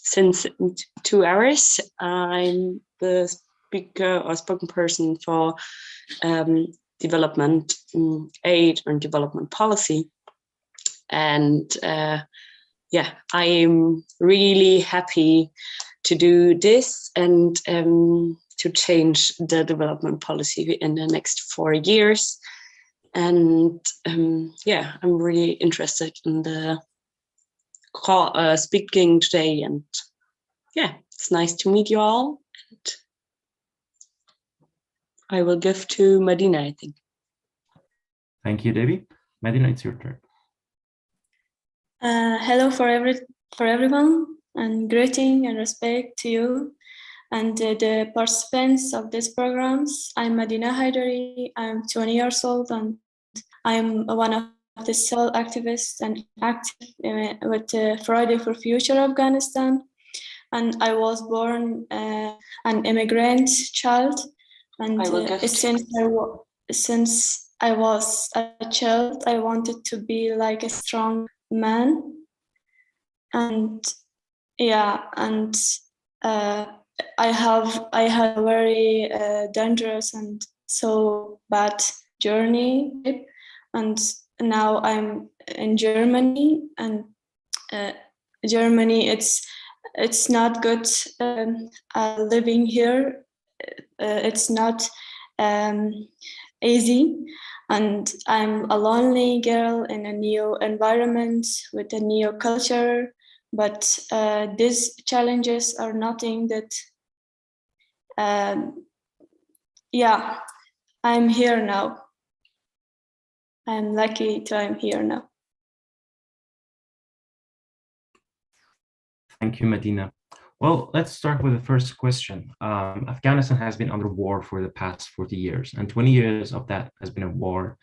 since 2 hours. I'm the speaker or spoken person for development aid and development policy. And yeah, I am really happy to do this and to change the development policy in the next 4 years. And yeah, I'm really interested in the call, speaking today. And yeah, it's nice to meet you all. And I will give to Medina, I think. Thank you, Debbie. Medina, it's your turn. Hello for everyone, and greeting and respect to you and the participants of these programs. I'm Medina Haidari. I'm 20 years old, and I'm one of the civil activists and active with Friday for Future Afghanistan. And I was born an immigrant child, and since I was a child, I wanted to be like a strong man. And yeah, and I had a very dangerous and so bad journey, and now I'm in Germany, and Germany, it's not good living here. It's not easy, and I'm a lonely girl in a new environment with a new culture. But these challenges are nothing that, yeah, I'm here now. I'm lucky I'm here now. Thank you, Medina. Well, let's start with the first question. Afghanistan has been under war for the past 40 years, and 20 years of that has been a war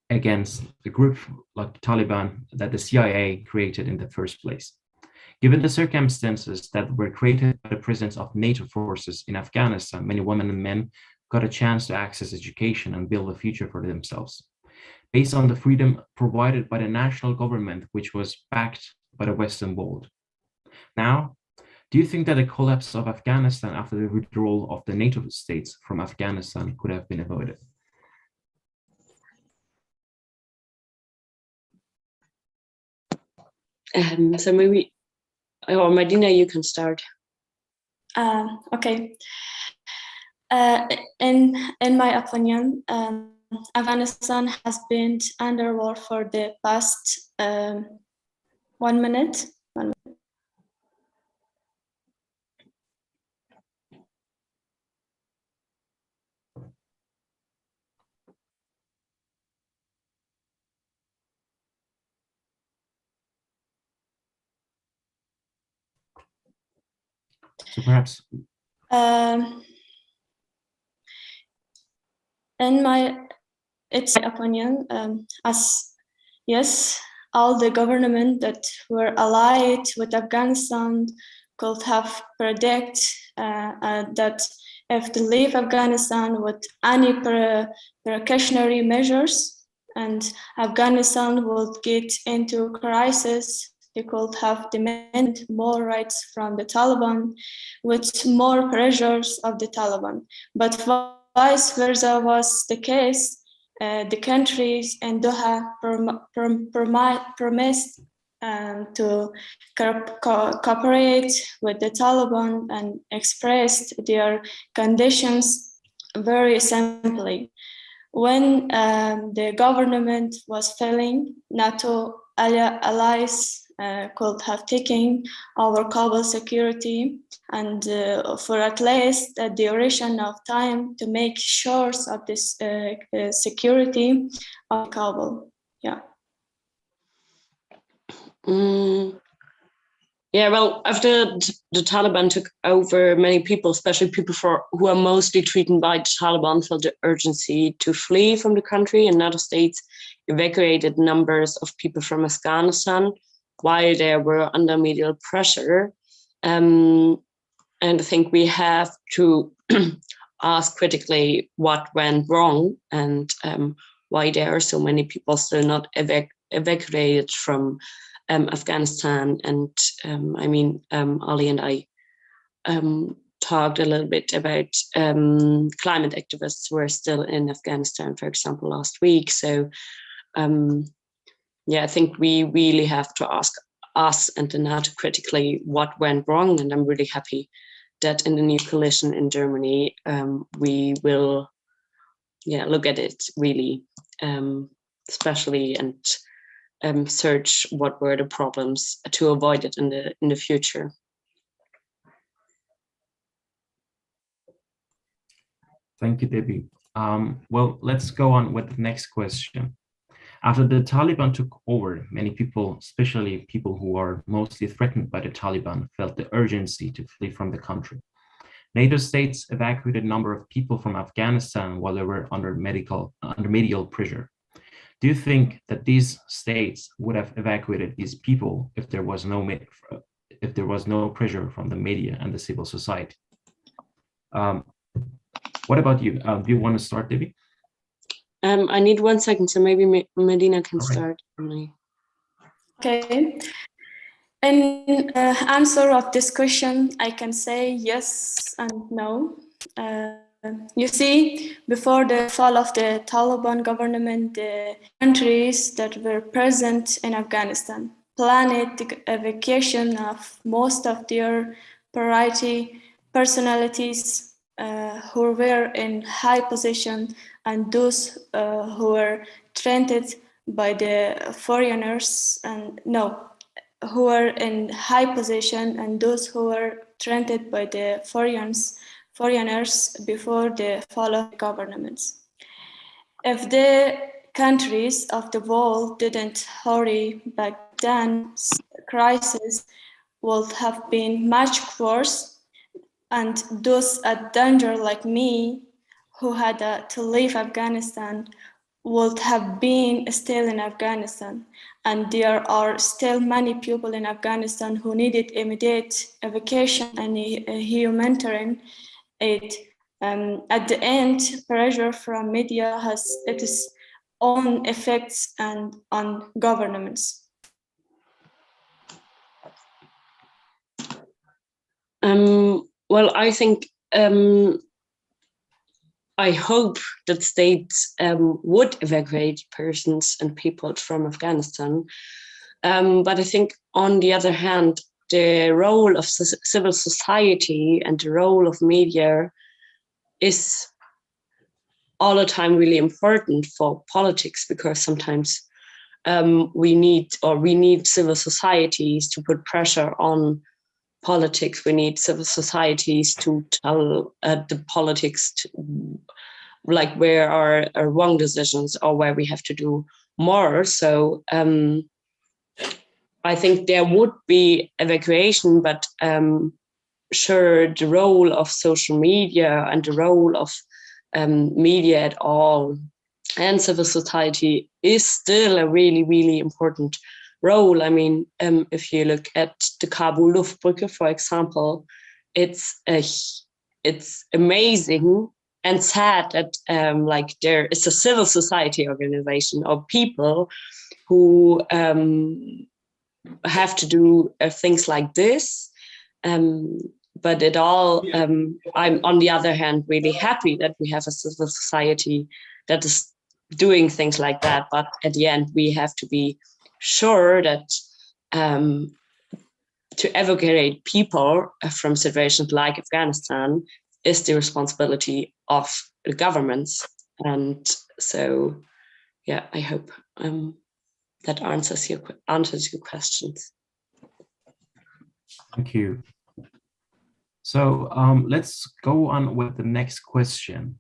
against a group like Taliban that the CIA created in the first place. Given the circumstances that were created by the presence of NATO forces in Afghanistan, many women and men got a chance to access education and build a future for themselves, based on the freedom provided by the national government, which was backed by the Western world. Now, do you think that a collapse of Afghanistan after the withdrawal of the NATO states from Afghanistan could have been avoided? So maybe, or Medina, you can start. Okay. In my opinion, Afghanistan has been under war for the past 1 minute. So perhaps. In my opinion, as yes, all the government that were allied with Afghanistan could have predict that if they leave Afghanistan with any precautionary measures and Afghanistan would get into crisis, they could have demanded more rights from the Taliban with more pressures of the Taliban. But vice versa was the case. The countries in Doha promised to cooperate with the Taliban and expressed their conditions very simply. When the government was failing, NATO allies could have taken our Kabul security and for at least a duration of time to make sure of this security of Kabul. Yeah. Yeah, well, after the Taliban took over, many people, especially people who are mostly treated by the Taliban, felt the urgency to flee from the country, and other states evacuated numbers of people from Afghanistan while they were under medial pressure. And I think we have to ask critically what went wrong and why there are so many people still not evacuated from Afghanistan. And I mean, Ali and I talked a little bit about climate activists who are still in Afghanistan, for example, last week. So yeah, I think we really have to ask us and the NATO critically what went wrong. And I'm really happy that in the new coalition in Germany, we will look at it really, especially, and search what were the problems to avoid it in the future. Thank you, Debbie. Well, let's go on with the next question. After the Taliban took over, many people, especially people who are mostly threatened by the Taliban, felt the urgency to flee from the country. NATO states evacuated a number of people from Afghanistan while they were under medial pressure. Do you think that these states would have evacuated these people if there was no pressure from the media and the civil society? What about you? Do you want to start, Debbie? I need 1 second, so maybe Medina can start. Okay. In answer of this question, I can say yes and no. You see, before the fall of the Taliban government, the countries that were present in Afghanistan planned the evacuation of most of their priority personalities who were in high position, and those who were threatened by the foreigners, and who were in high position, and those who were threatened by the foreigners before the fall of the governments. If the countries of the world didn't hurry back then, the crisis would have been much worse, and those at danger like me, who had to leave Afghanistan, would have been still in Afghanistan. And there are still many people in Afghanistan who needed immediate evacuation and humanitarian aid. At the end, pressure from media has its own effects and on governments. Well, I think I hope that states would evacuate persons and people from Afghanistan. But I think, on the other hand, the role of civil society and the role of media is all the time really important for politics, because sometimes we need civil societies to put pressure on politics. We need civil societies to tell the politics like where are wrong decisions or where we have to do more. So I think there would be evacuation, but sure, the role of social media and the role of media at all and civil society is still a really, really important role. I mean, if you look at the Kabul Luftbrücke, for example, it's amazing and sad that like there is a civil society organization of people who have to do things like this. But it all, I'm on the other hand really happy that we have a civil society that is doing things like that. But at the end, we have to be sure that to evacuate people from situations like Afghanistan is the responsibility of the governments. And so, yeah, I hope that answers your questions. Thank you. So let's go on with the next question.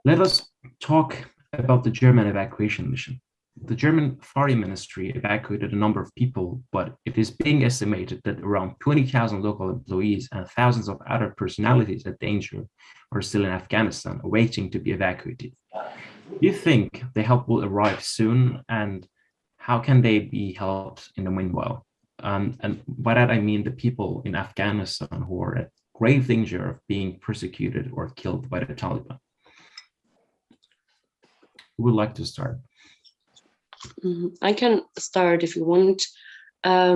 Let us talk about the German evacuation mission. The German Foreign Ministry evacuated a number of people, but it is being estimated that around 20,000 local employees and thousands of other personalities at danger are still in Afghanistan, awaiting to be evacuated. Do you think the help will arrive soon, and how can they be helped in the meanwhile? And by that I mean the people in Afghanistan who are at grave danger of being persecuted or killed by the Taliban. Who would like to start? I can start if you want. I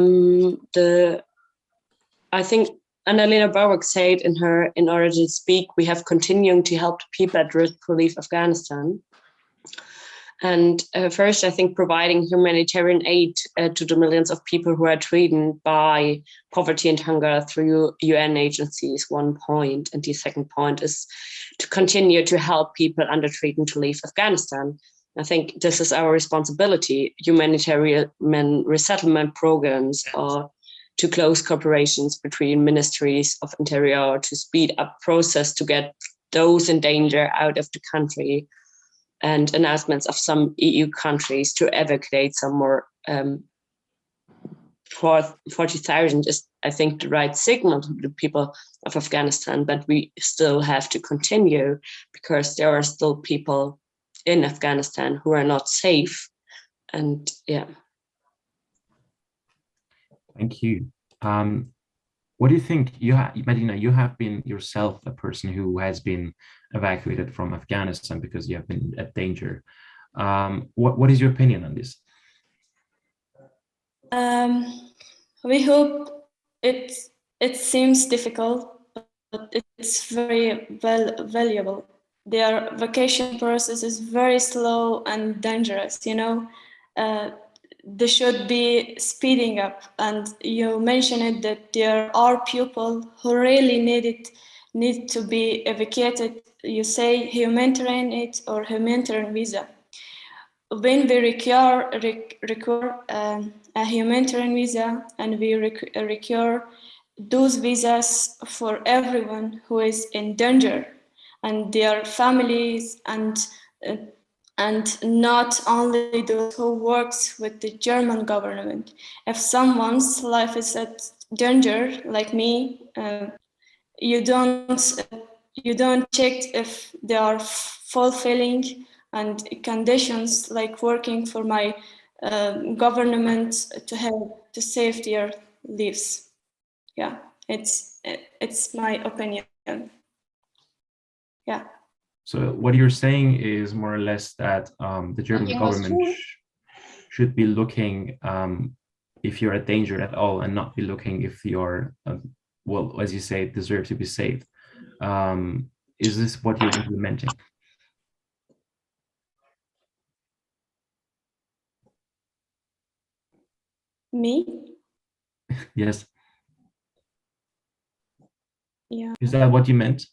think Annalena Baerbock said in Order to Speak, we have continuing to help people at risk to leave Afghanistan. And first, I think providing humanitarian aid to the millions of people who are threatened by poverty and hunger through UN agencies, one point. And the second point is to continue to help people under threatened to leave Afghanistan. I think this is our responsibility. Humanitarian resettlement programs are to close cooperations between ministries of interior to speed up process to get those in danger out of the country, and announcements of some EU countries to evacuate some more. 40,000 is, I think, the right signal to the people of Afghanistan, but we still have to continue because there are still people in Afghanistan who are not safe. And yeah. Thank you. What do you think? Medina, you have been yourself a person who has been evacuated from Afghanistan because you have been at danger. What is your opinion on this? We hope it seems difficult, but it's very valuable. Their vacation process is very slow and dangerous, you know. They should be speeding up, and you mentioned that there are people who really need to be evacuated. You say humanitarian aid or humanitarian visa. When we require a humanitarian visa, and we require those visas for everyone who is in danger and their families, and not only those who works with the German government. If someone's life is at danger, like me, you don't check if they are fulfilling and conditions like working for my government to help to save their lives. Yeah, it's my opinion. Yeah. So what you're saying is more or less that the German government should be looking if you're at danger at all, and not be looking if you're, well, as you say, deserve to be saved. Is this what you're implementing? Me? Yes. Yeah. Is that what you meant?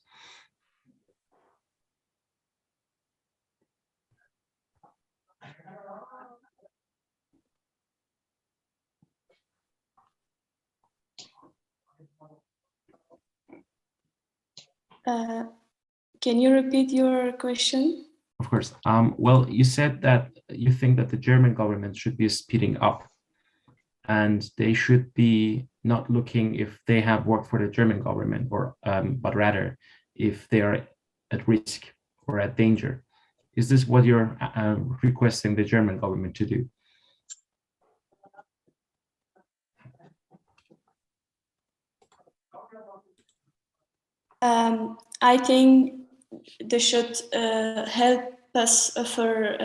Can you repeat your question? Of course. Well, you said that you think that the German government should be speeding up, and they should be not looking if they have worked for the German government, or but rather if they are at risk or at danger. Is this what you're requesting the German government to do? I think they should help us for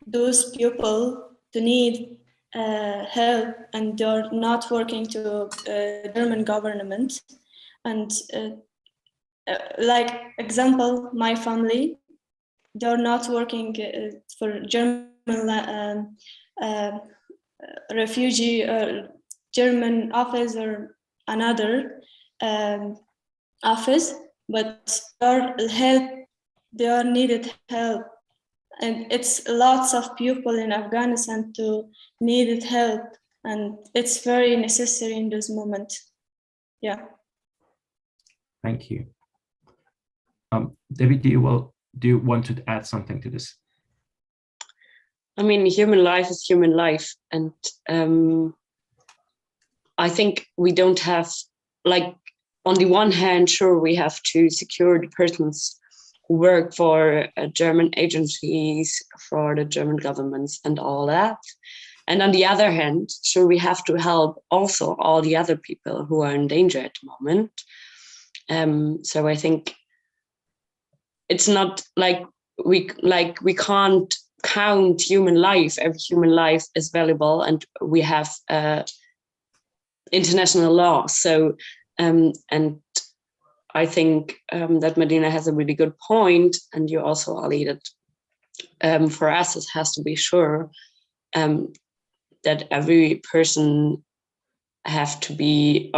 those people to need help, and they're not working to German government. And like example, my family, they're not working for German refugee German office or another office, but they are needed help, and it's lots of people in Afghanistan to needed help, and it's very necessary in this moment. Yeah. Thank you. David, do you want to add something to this? I mean, human life is human life, and I think we don't have, like, on the one hand, sure, we have to secure the persons who work for German agencies, for the German governments and all that. And on the other hand, sure, we have to help also all the other people who are in danger at the moment. So I think it's not like we can't count human life. Every human life is valuable, and we have international law. So, and I think that Medina has a really good point, and you also, Ali, that for us it has to be sure that every person have to be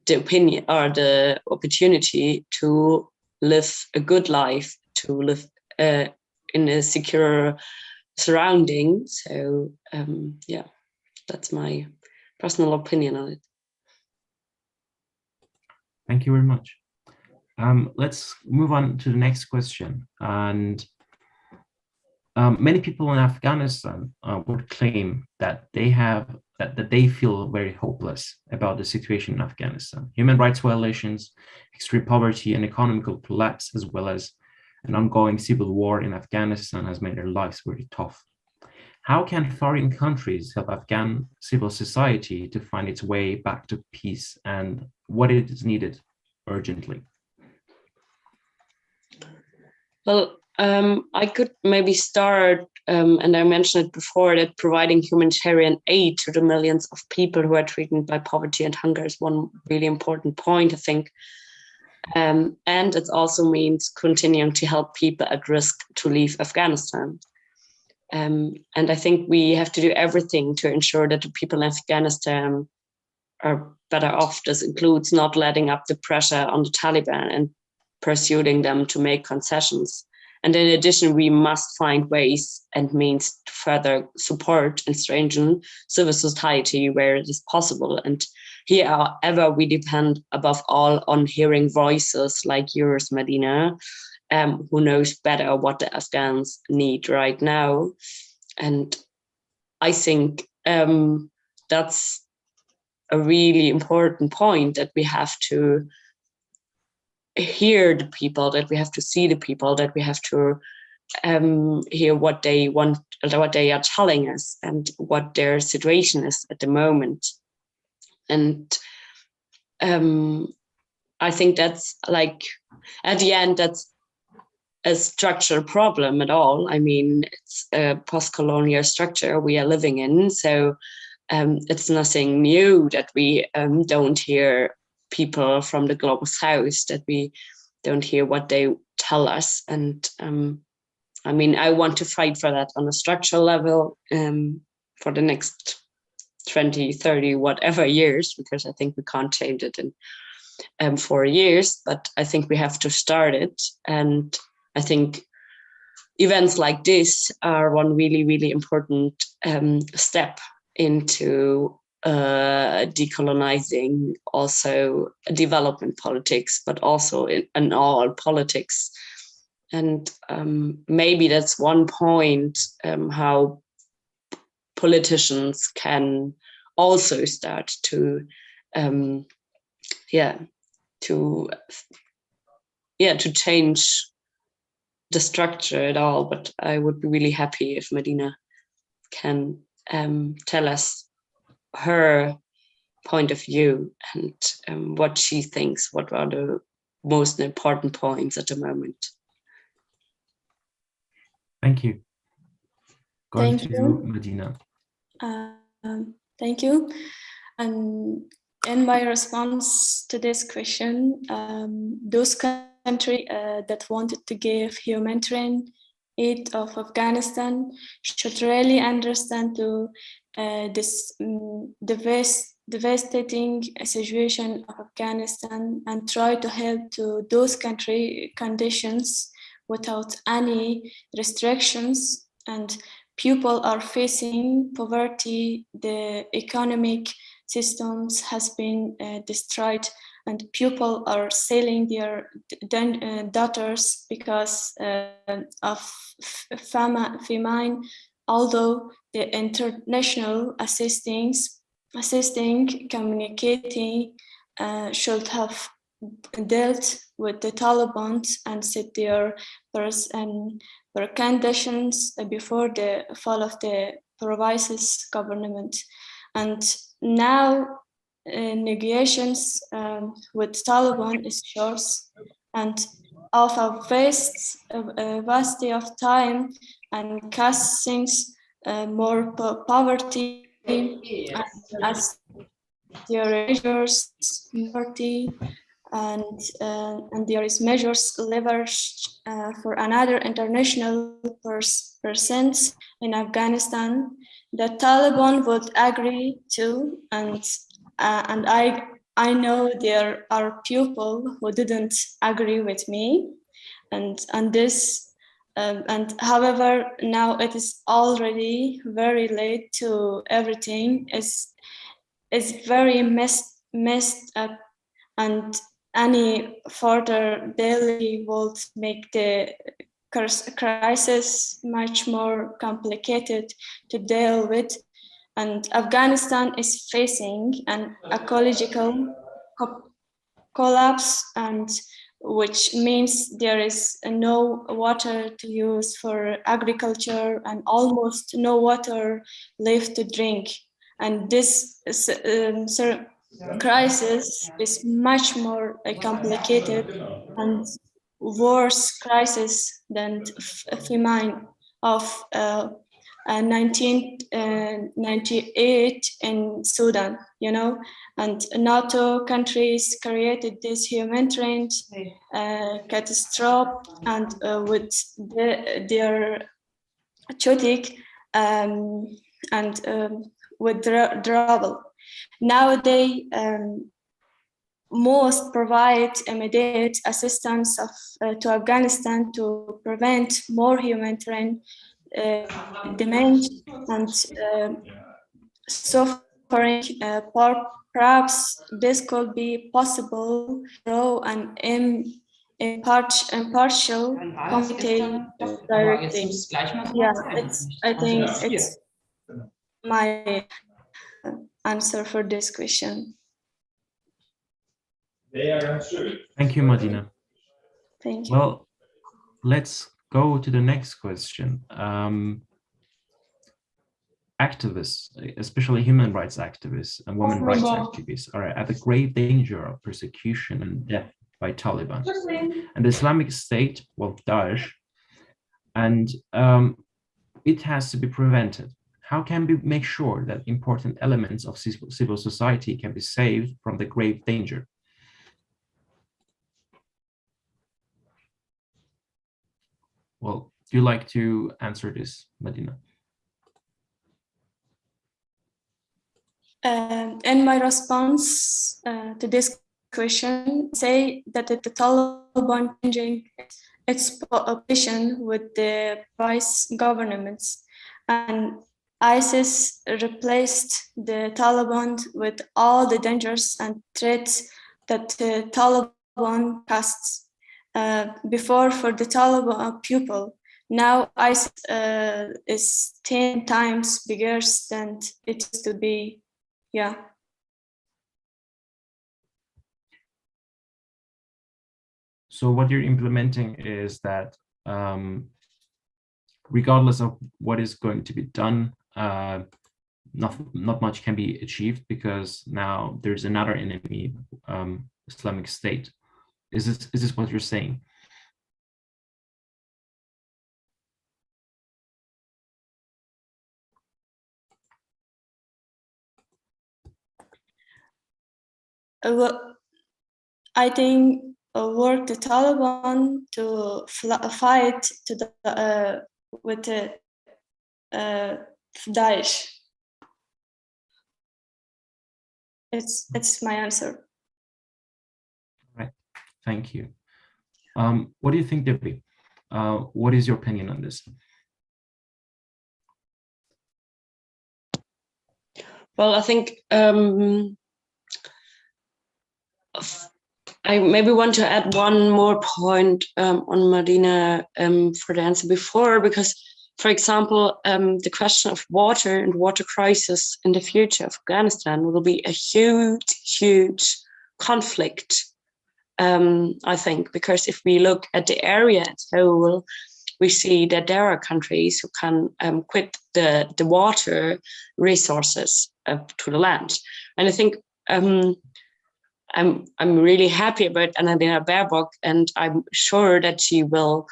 the opinion or the opportunity to live a good life, to live in a secure surrounding. So yeah, that's my personal opinion on it. Thank you very much. Let's move on to the next question. And many people in Afghanistan would claim that they feel very hopeless about the situation in Afghanistan. Human rights violations, extreme poverty, and economical collapse, as well as an ongoing civil war in Afghanistan, has made their lives very tough. How can foreign countries help Afghan civil society to find its way back to peace, and what is needed urgently? Well, I could maybe start, and I mentioned it before, that providing humanitarian aid to the millions of people who are threatened by poverty and hunger is one really important point, I think. And it also means continuing to help people at risk to leave Afghanistan. And I think we have to do everything to ensure that the people in Afghanistan are better off. This includes not letting up the pressure on the Taliban and pursuing them to make concessions. And in addition, we must find ways and means to further support and strengthen civil society where it is possible. And here, however, we depend above all on hearing voices like yours, Medina, who knows better what the Afghans need right now. And I think that's a really important point, that we have to hear the people, that we have to see the people, that we have to hear what they want, what they are telling us, and what their situation is at the moment. And I think that's like, at the end, that's a structural problem at all. I mean, it's a post-colonial structure we are living in, so it's nothing new that we don't hear people from the global south, that we don't hear what they tell us. And I mean, I want to fight for that on a structural level for the next 20, 30, whatever years, because I think we can't change it in 4 years, but I think we have to start it. And I think events like this are one really, really important step into decolonizing also development politics, but also in all politics. And maybe that's one point how politicians can also start to change the structure at all. But I would be really happy if Medina can tell us her point of view and what she thinks, what are the most important points at the moment. Thank you. Going Thank to you. Medina. Thank you. And in my response to this question, those countries that wanted to give humanitarian aid of Afghanistan should really understand to this devastating situation of Afghanistan and try to help to those country conditions without any restrictions. And people are facing poverty, the economic systems has been destroyed, and people are selling their daughters because of famine, although the international assisting communicating should have dealt with the Taliban and set their conditions before the fall of the provisional government. And now negotiations with Taliban is short, and of a vast of time and cast things more poverty and as there measures poverty and there is measures leveraged for another international percent in Afghanistan. The Taliban would agree to, and I know there are people who didn't agree with me, and this. And however, now it is already very late to everything is very messed up, and any further delay would make the crisis much more complicated to deal with. And Afghanistan is facing an ecological collapse, and which means there is no water to use for agriculture and almost no water left to drink. And this crisis is much more complicated and worse crisis than famine of 1998 in Sudan, you know, and NATO countries created this humanitarian catastrophe, and with their chaotic and withdrawal. Now they most provide immediate assistance to Afghanistan to prevent more humanitarian demand and suffering. Perhaps this could be possible through an impartial committee directing. Yeah, I think it's my answer for this question. Thank you, Madina. Thank you. Well, let's go to the next question. Activists, especially human rights activists and women rights activists, are at a grave danger of persecution and death by Taliban and the Islamic State, well, Daesh, and it has to be prevented. How can we make sure that important elements of civil society can be saved from the grave danger? Well, do you like to answer this, Madina? In my response to this question, say that the Taliban changing its position with the vice governments, and ISIS replaced the Taliban with all the dangers and threats that the Taliban casts before for the Taliban people. Now ISIS is 10 times bigger than it used to be. Yeah. So what you're implementing is that regardless of what is going to be done, not much can be achieved because now there's another enemy, Islamic State. Is this what you're saying? Well, I think work the Taliban to fight to the with the Daesh. It's my answer. Right. Thank you. What do you think, Debbie? What is your opinion on this? Well, I think I maybe want to add one more point on Madina for the answer before, because, for example, the question of water and water crisis in the future of Afghanistan will be a huge conflict, I think, because if we look at the area as a whole, we see that there are countries who can quit the water resources to the land. And I think I'm really happy about Annalena Baerbock, and I'm sure that she will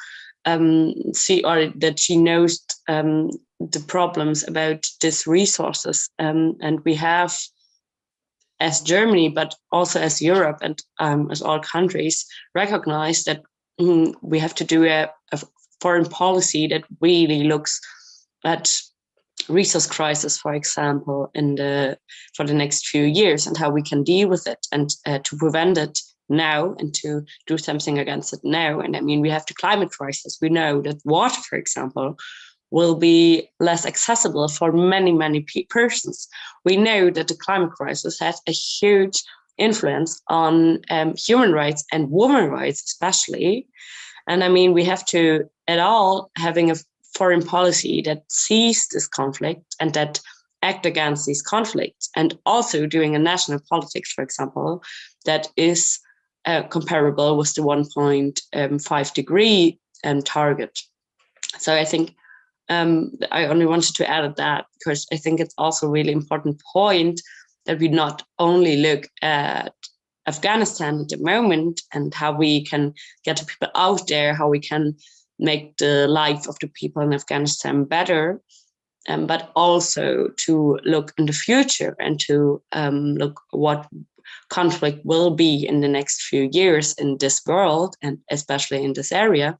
see, or that she knows the problems about these resources. And we have, as Germany, but also as Europe and as all countries, recognize that we have to do a foreign policy that really looks at resource crisis, for example, for the next few years, and how we can deal with it, and to prevent it now, and to do something against it now. And I mean, we have the climate crisis. We know that water, for example, will be less accessible for many persons. We know that the climate crisis has a huge influence on human rights and women's rights, especially. And I mean, we have to, at all, having a foreign policy that sees this conflict and that act against these conflicts, and also doing a national politics, for example, that is comparable with the 1.5 degree target. So I think I only wanted to add that because I think it's also a really important point that we not only look at Afghanistan at the moment and how we can get the people out there, how we can make the life of the people in Afghanistan better, but also to look in the future and to look what conflict will be in the next few years in this world, and especially in this area,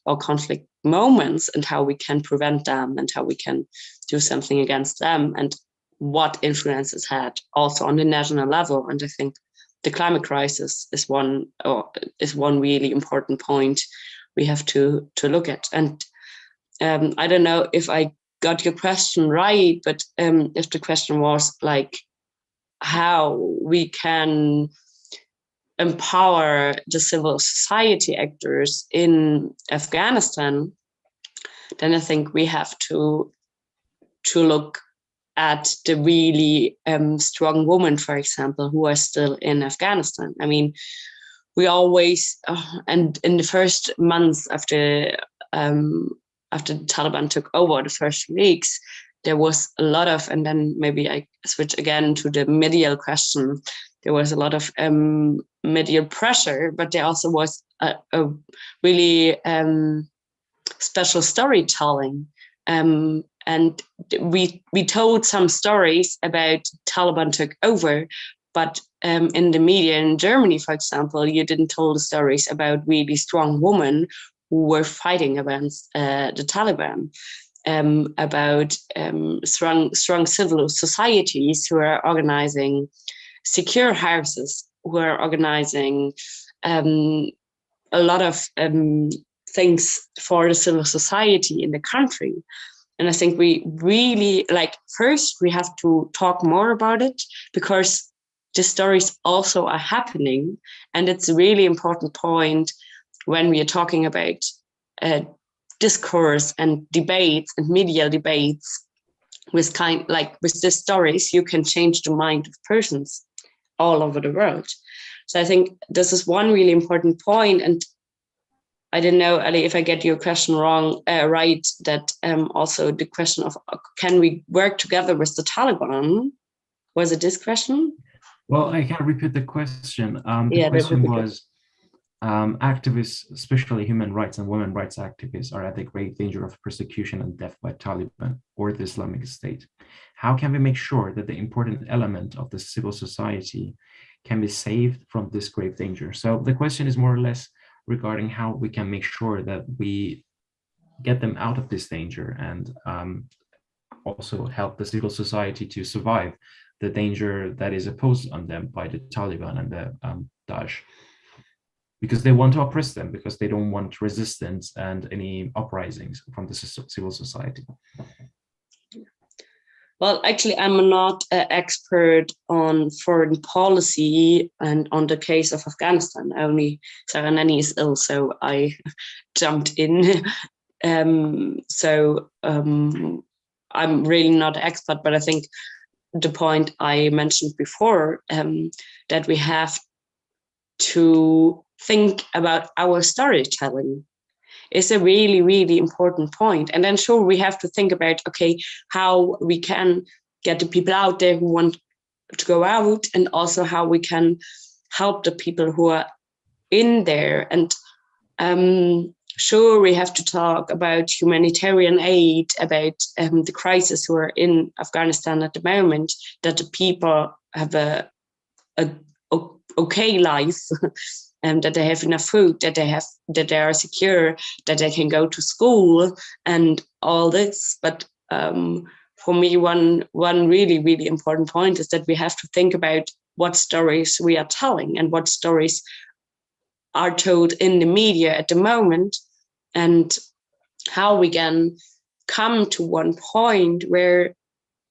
or conflict moments, and how we can prevent them and how we can do something against them, and what influence it's had also on the national level. And I think the climate crisis is one really important point we have to look at. And I don't know if I got your question right, but if the question was like how we can empower the civil society actors in Afghanistan, then I think we have to look at the really strong women, for example, who are still in Afghanistan. I mean, we always, and in the first months after the Taliban took over, the first weeks, there was a lot of, and then maybe I switch again to the medial question, there was a lot of medial pressure, but there also was a really special storytelling. And we told some stories about Taliban took over, but in the media in Germany, for example, you didn't tell the stories about really strong women who were fighting against the Taliban, about strong civil societies who are organizing secure houses, who are organizing a lot of things for the civil society in the country. And I think we really, first we have to talk more about it, because the stories also are happening. And it's a really important point when we are talking about discourse and debates and media debates with these stories, you can change the mind of persons all over the world. So I think this is one really important point. And I don't know, Ali, if I get your question right, that also the question of can we work together with the Taliban? Was it this question? Well, I can repeat the question. The question was, activists, especially human rights and women's rights activists, are at a great danger of persecution and death by Taliban or the Islamic State. How can we make sure that the important element of the civil society can be saved from this grave danger? So the question is more or less regarding how we can make sure that we get them out of this danger, and also help the civil society to survive the danger that is imposed on them by the Taliban and the Daesh, because they want to oppress them, because they don't want resistance and any uprisings from the civil society. Well, actually, I'm not an expert on foreign policy and on the case of Afghanistan. Only Sarah Nani is ill, so I jumped in. I'm really not an expert, but I think the point I mentioned before, that we have to think about our storytelling, is a really, really important point. And then sure, we have to think about, okay, how we can get the people out there who want to go out, and also how we can help the people who are in there. And sure, we have to talk about humanitarian aid, about the crisis who are in Afghanistan at the moment, that the people have a okay life, and that they have enough food, that they are secure, that they can go to school, and all this. But for me, one really, really important point is that we have to think about what stories we are telling and what stories are told in the media at the moment, and how we can come to one point where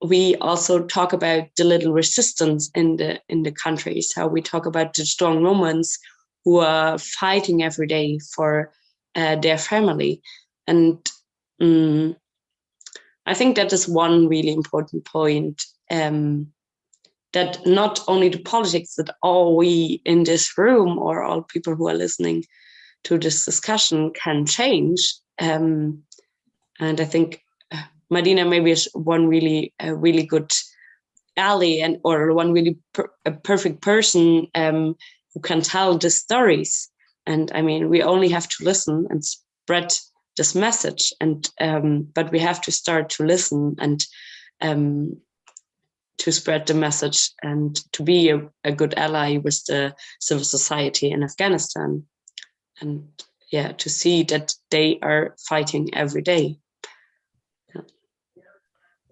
we also talk about the little resistance in the countries, how we talk about the strong women who are fighting every day for their family. And I think that is one really important point, that not only the politics, that all we in this room or all people who are listening to this discussion can change. And I think Madina maybe is one really good ally, and or one really perfect person who can tell the stories. And I mean, we only have to listen and spread this message, and but we have to start to listen and to spread the message and to be a good ally with the civil society in Afghanistan, and to see that they are fighting every day.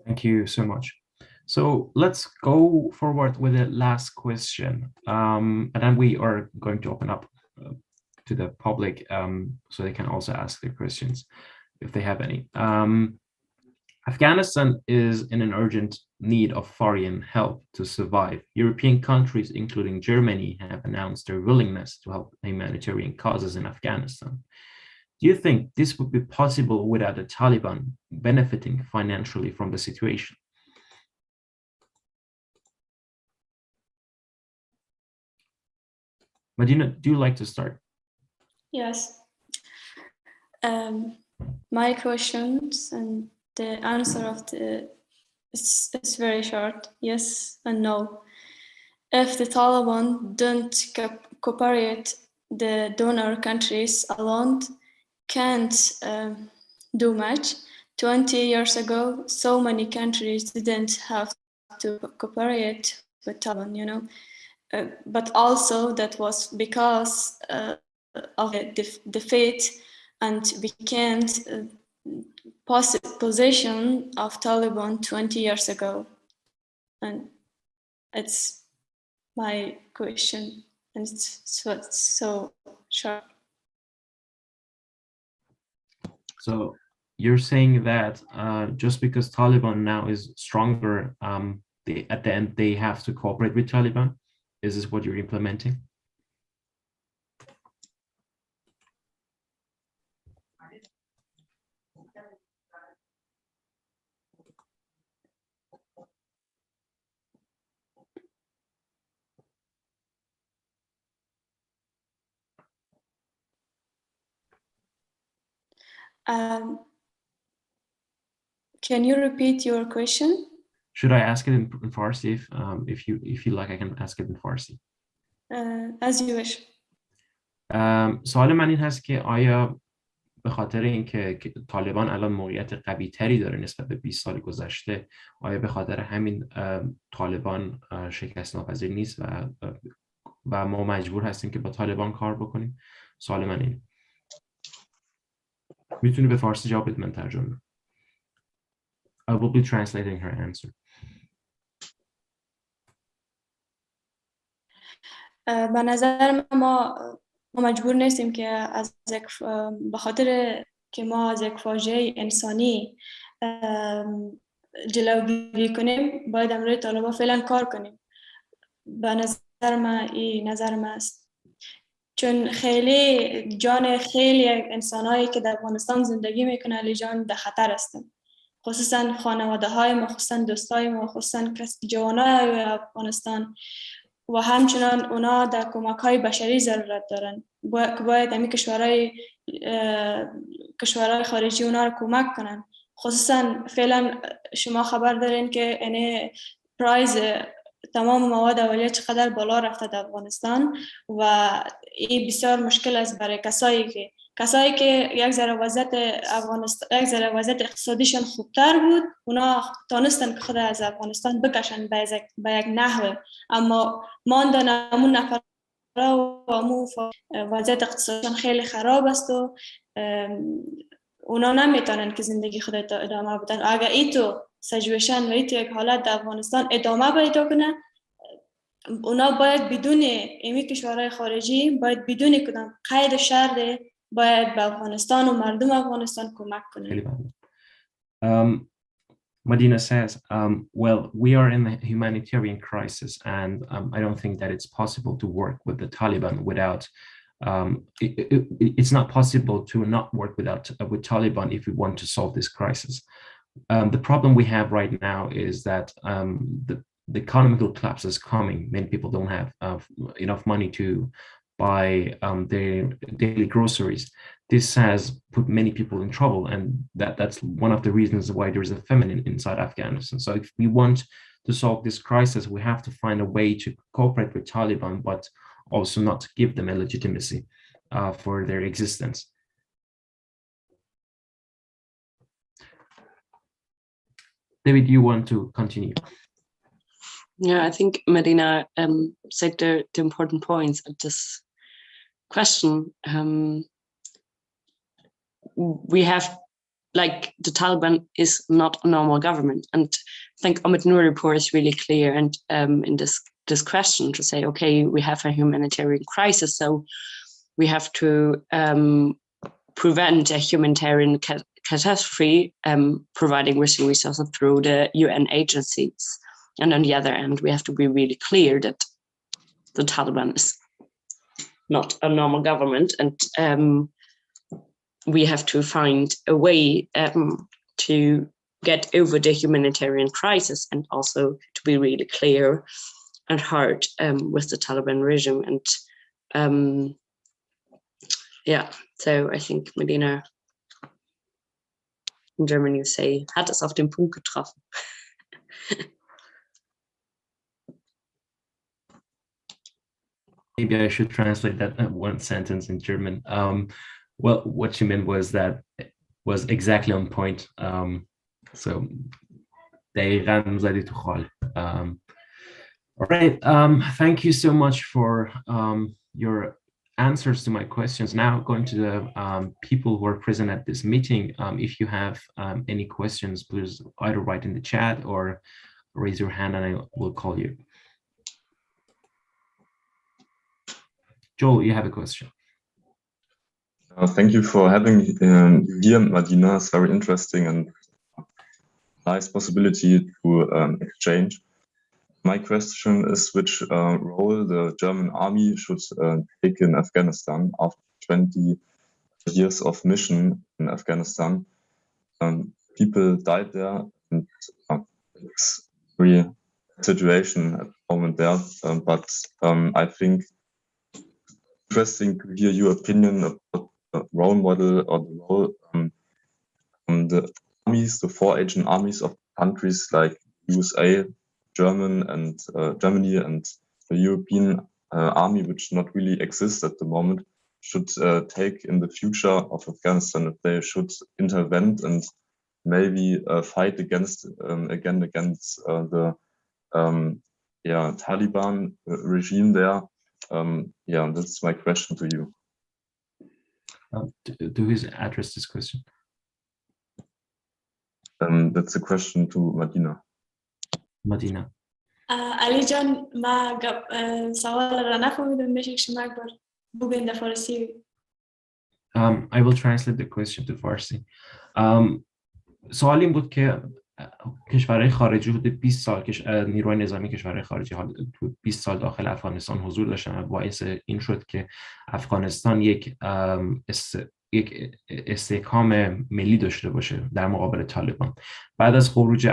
Thank you so much. So let's go forward with the last question, and then we are going to open up to the public so they can also ask their questions if they have any. Afghanistan is in an urgent need of foreign help to survive. European countries, including Germany, have announced their willingness to help humanitarian causes in Afghanistan. Do you think this would be possible without the Taliban benefiting financially from the situation? Madina, do you like to start? Yes. My questions and the answer of it's very short. Yes and no. If the Taliban don't cooperate, the donor countries alone can't do much. 20 years ago, so many countries didn't have to cooperate with Taliban, you know. But also that was because of the defeat, and we can't position of Taliban 20 years ago. And it's my question, and it's so short. So you're saying that just because Taliban now is stronger, at the end they have to cooperate with Taliban? Is this what you're implementing? Can you repeat your question? Should I ask it in Farsi? If you like, I can ask it in Farsi. As you wish. سوال من این هست که آیا به خاطر اینکه طالبان الان موقعیت قوی تری داره نسبت به 20 سال گذشته، آیا به خاطر همین طالبان شکست ناپذیر نیست و ما مجبور هستیم که با طالبان کار بکنیم؟ سوال من اینه. میتونی به فارسی جواب بدی، من ترجمه. I will be translating her answer. به نظر ما مجبور نیستیم که از به خاطر که ما از یک فاجعه انسانی جلوگیری کنیم، باید امروی طالبان فعلا کار کنیم. به نظر من این نظر من است، چون خیلی جان خیلی انسانایی که در افغانستان زندگی میکنن علی جان در خطر هستن، خصوصا خانواده های ما، خصوصا دوستای ما، خصوصا جوانای افغانستان، و همچنان اونا در کمک های بشری ضرورت دارن. باید همین کشورهای خارجی اونا رو کمک کنن. خصوصا فعلا شما خبر دارین که پرایز تمام مواد اولیه چقدر بالا رفته در افغانستان و این بسیار مشکل است برای کسایی که یک ذره وضعیت افغانستان یک ذره وضعیت اقتصادیشان خوبتر بود، اونا تونستن که خود از افغانستان بکشن به یک نحو، اما ماندن همون نفر و همون وضعیت اقتصادیشان خیلی خراب است و اونا نمیتونن که زندگی خود تا ادامه بدن. اگر ایتو سیچویشن و ایتو یک حالت در افغانستان ادامه پیدا کنه، اونا باید بدون ایمی کشورهای خارجی باید بدون کدام قید و شرط باید به افغانستان و مردم افغانستان کمک کنه. Madina says, well, we are in a humanitarian crisis, and I don't think that it's possible to work with the Taliban without, it's not possible to not work with Taliban if we want to solve this crisis. The problem we have right now is that the economical collapse is coming. Many people don't have enough money to buy their daily groceries. This has put many people in trouble, and that's one of the reasons why there's a famine inside Afghanistan. So if we want to solve this crisis, we have to find a way to cooperate with Taliban, but also not give them a legitimacy for their existence. David, you want to continue? Yeah, I think Medina said the important points of this question. We have, like, the Taliban is not a normal government, and I think Amit Noor report is really clear and in this question to say, okay, we have a humanitarian crisis, so we have to prevent a humanitarian catastrophe, providing resources through the UN agencies. And on the other end, we have to be really clear that the Taliban is not a normal government, and we have to find a way to get over the humanitarian crisis, and also to be really clear and hard with the Taliban regime. And yeah, so I think Medina, in German you say, hat es auf den Punkt getroffen. Maybe I should translate that one sentence in German. Well, what she meant was that it was exactly on point. So دقیقاً زدی تو خال. All right. Thank you so much for your answers to my questions. Now going to the people who are present at this meeting. If you have any questions, please either write in the chat or raise your hand and I will call you. Joel, you have a question. Thank you for having here, Madina. It's very interesting and nice possibility to exchange. My question is which role the German army should take in Afghanistan after 20 years of mission in Afghanistan. People died there, and it's a real situation at the moment there. But I think interesting to hear your opinion about the role model or the role the armies, the four Asian armies of countries like USA, Germany and the European army, which not really exists at the moment, should take in the future of Afghanistan, if they should intervene and maybe fight against the Taliban regime there. Yeah, that's my question to you. To who address this question? That's a question to Madina. Madina. علی جان، ما سوال را نفهمیدم، میشه شما یک بار بگوین در فارسی؟ I will translate the question to Farsi. سوال این بود که کشورهای خارجی حدود 20 سال نیروی نظامی کشورهای خارجی تو 20 سال داخل افغانستان حضور داشتن و باعث این شد که افغانستان یک استحکام ملی داشته باشه در مقابل طالبان. بعد از خروج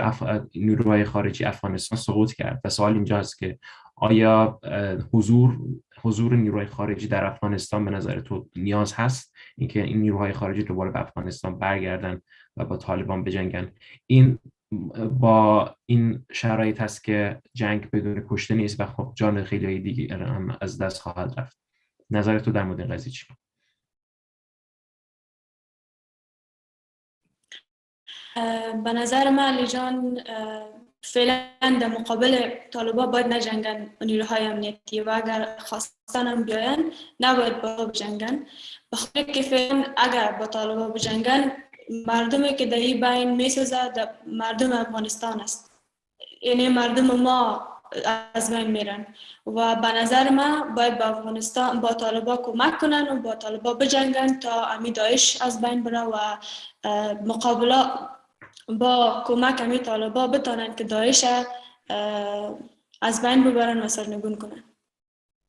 نیروهای خارجی افغانستان سقوط کرد و سوال اینجاست که آیا حضور نیروهای خارجی در افغانستان به نظر تو نیاز هست اینکه این نیروهای خارجی دوباره به افغانستان برگردن و با طالبان بجنگن؟ این با این شرایط هست که جنگ بدون کشته نیست و خب جان خیلی دیگر هم از دست خواهد رفت. نظر تو در مورد این قضیه چی؟ به نظر من علی جان فعلا در مقابل طالبا باید نجنگن نیروهای امنیتی و اگر خواستن هم بیاین نباید با بجنگن، بخاطر که فعلا اگر با طالبا بجنگن مردمی که در این بین میسوزه مردم افغانستان است، یعنی مردم ما از بین میرن و به نظر من باید با افغانستان با طالبا کمک کنن و با طالبا بجنگن تا امی داعش از بین بره و مقابله با کمک امی طالبا بتانن که داعش از بین ببرن و سرنگون کنن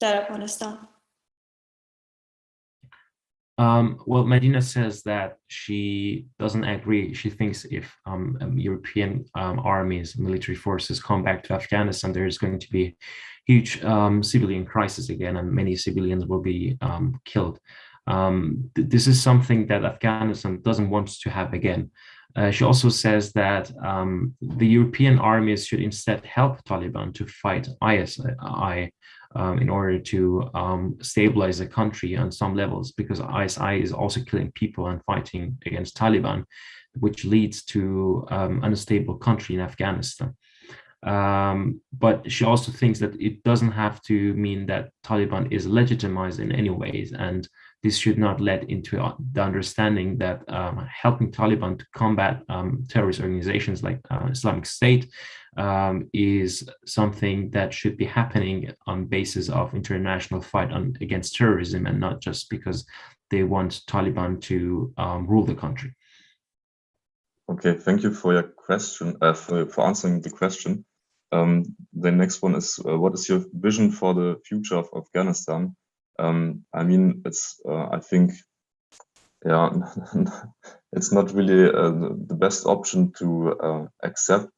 در افغانستان. Well, Medina says that she doesn't agree. She thinks if European armies, military forces come back to Afghanistan, there is going to be huge civilian crisis again, and many civilians will be killed. This is something that Afghanistan doesn't want to have again. She also says that the European armies should instead help Taliban to fight ISI in order to stabilize the country on some levels, because ISI is also killing people and fighting against Taliban, which leads to an unstable country in Afghanistan. But she also thinks that it doesn't have to mean that Taliban is legitimized in any ways, and this should not lead into the understanding that helping Taliban to combat terrorist organizations like Islamic State is something that should be happening on basis of international fight against terrorism, and not just because they want Taliban to rule the country. Okay, thank you for your question, for answering the question. The next one is, what is your vision for the future of Afghanistan? I mean, it's, I think, yeah, it's not really the best option to accept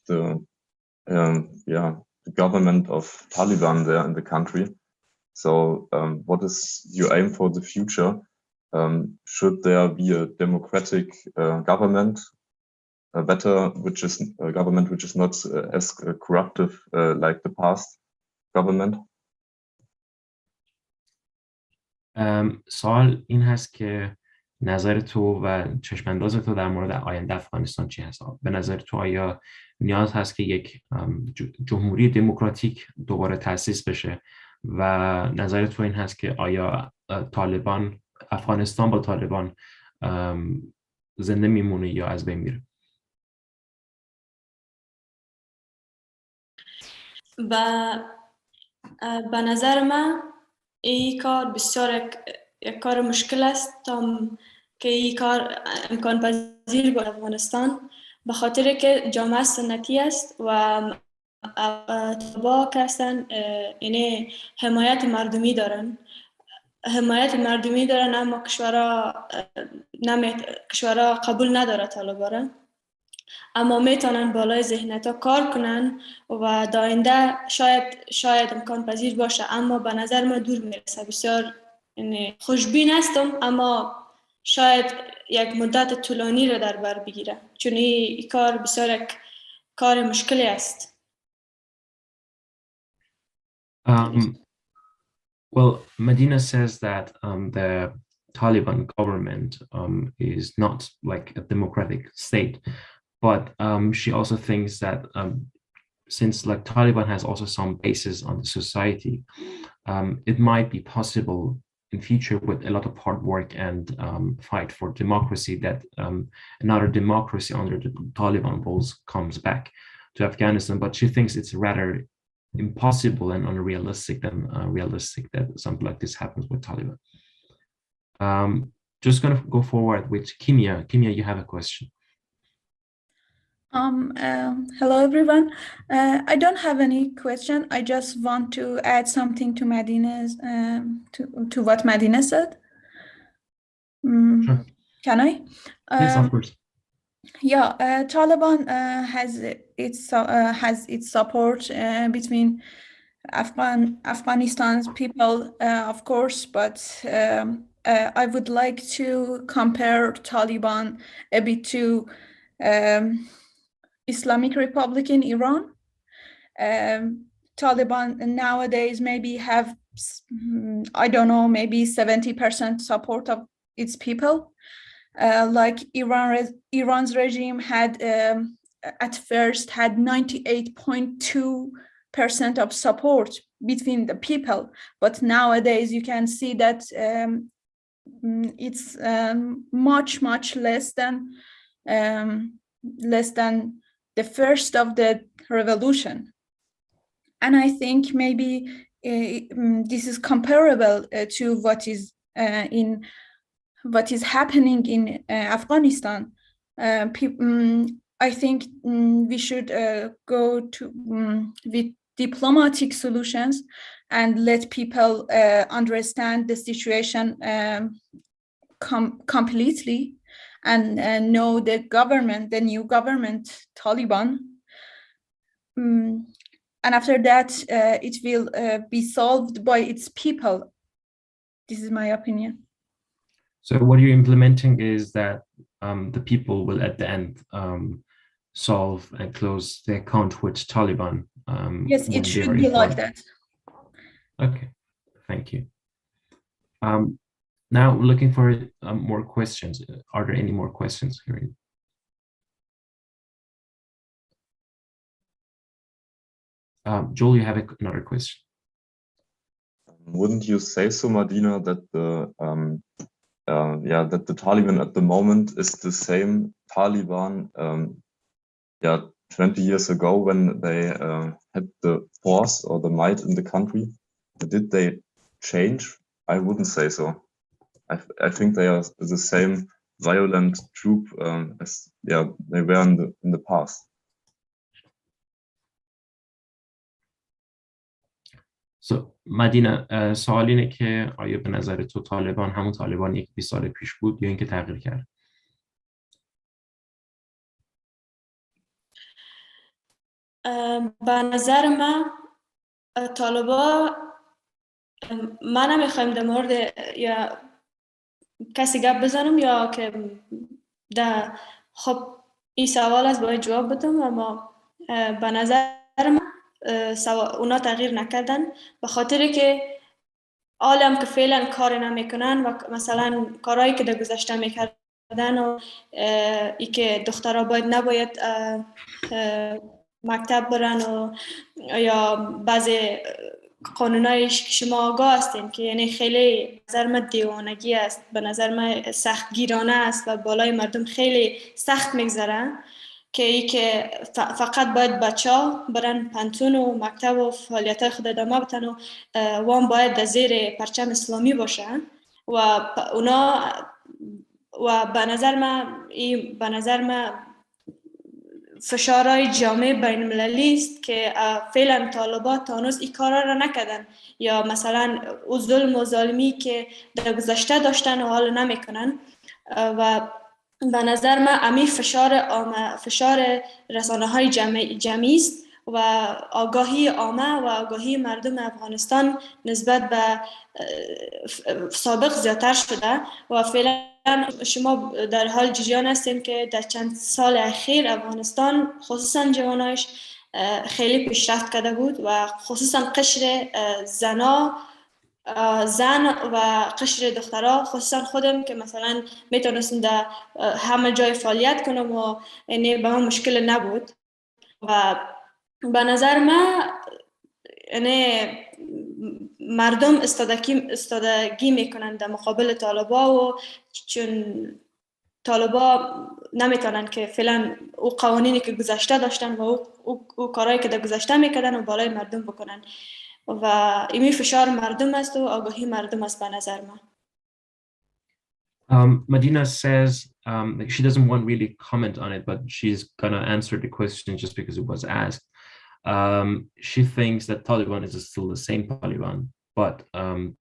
the government of Taliban there in the country. So what is your aim for the future? Should there be a democratic government, a better, which is a government which is not as corruptive like the past government? سوال این هست که نظر تو و چشمانداز تو در مورد آینده افغانستان چی هست؟ به نظر تو آیا نیاز هست که یک جمهوری دموکراتیک دوباره تأسیس بشه و نظر تو این هست که آیا افغانستان با طالبان زنده میمونه یا از بین میره؟ به نظر من این کار بسیار یک کار مشکل است تا که این کار امکان پذیر با افغانستان، به خاطر که جامعه سنتی است و طالبا هستن، یعنی حمایت مردمی دارن اما کشورها قبول نداره طالبا را، اما میتونن بالای ذهنیت کار کنن و در آینده شاید امکان پذیر باشه، اما به نظر من دور میرسه. بسیار خوشبین هستم، اما شاید یک مدت طولانی رو در بر بگیره، چون این کار بسیار یک کار مشکلی است. Well, Medina says that the Taliban government is not like a democratic state, but she also thinks that since like Taliban has also some basis on the society, it might be possible in future with a lot of hard work and fight for democracy that another democracy under the Taliban rules comes back to Afghanistan. But she thinks it's rather impossible and unrealistic than realistic that something like this happens with Taliban. Just gonna go forward with Kimia. Kimia, you have a question. Hello everyone. I don't have any question. I just want to add something to Medina's to what Medina said. Sure. Can I? Yes, of course. Yeah, Taliban has its support between Afghanistan's people, of course, but I would like to compare Taliban a bit to Islamic Republic in Iran. Taliban nowadays maybe have, I don't know, maybe 70% support of its people. Like Iran's regime had at first had 98.2% of support between the people, but nowadays you can see that it's much less than the first of the revolution. And I think maybe this is comparable to what is happening in Afghanistan. I think we should go to with diplomatic solutions and let people understand the situation completely, and know the government, the new government, Taliban. And after that, it will be solved by its people. This is my opinion. So what you're implementing is that the people will at the end solve and close the account with Taliban. Yes, it should be like that. Okay, thank you. Now looking for more questions. Are there any more questions here? Joel, you have another question. Wouldn't you say so, Madina, that the that the Taliban at the moment is the same Taliban 20 years ago when they had the force or the might in the country? Did they change? I wouldn't say so. I think they are the same violent troop as they were in the past. So مدینه، سوال اینه که آیا به نظر تو طالبان همون طالبان یک 20 سال پیش بود یا اینکه تغییر کرد؟ به نظر من طالبان، من نمیخوایم در مورد یا کسی گپ بزنم یا که خب این سوال است باید جواب بدم، اما به نظر من اونا تغییر نکردن، به خاطر که عالم که فعلا کار نمیکنن و مثلا کارهایی که در گذشته میکردن و ای که دخترها نباید مکتب برن و یا بعضی قانونایش که شما آگاه هستین که یعنی خیلی به نظر من دیوانگی است، به نظر من سخت گیرانه است و بالای مردم خیلی سخت میگذره، که ای که فقط باید بچه‌ها برن پانتون و مکتب و فعالیت‌های خود ادامه بدن و وام باید در زیر پرچم اسلامی باشه و اونا و به نظر من فشارهای جامعه بین المللی است که فعلا طالبان تا هنوز این کارا را نکردن، یا مثلا او ظلم و ظالمی که در گذشته داشتن و حال نمیکنن. و به نظر من امی فشار رسانه های جمعی است و آگاهی عامه و آگاهی مردم افغانستان نسبت به سابق زیادتر شده و فعلا شما در حال جریان هستین که در چند سال اخیر افغانستان خصوصا جوانایش خیلی پیشرفت کرده بود و خصوصا قشر زن و قشر دخترها، خصوصا خودم که مثلا میتونستم در همه جای فعالیت کنم و یعنی به من مشکل نبود. و به نظر من یعنی مردم استادگی میکنن در مقابل طالبا و چون طالبا نمیتونن که فعلا او قوانینی که گذشته داشتن و او کارهایی که در گذشته میکردن و بالای مردم بکنن و ایمی فشار مردم است و آگاهی مردم است به نظر من. Madina says she doesn't want really comment on it, but she's gonna answer the question just because it was asked. She thinks that Taliban is still the same Taliban, but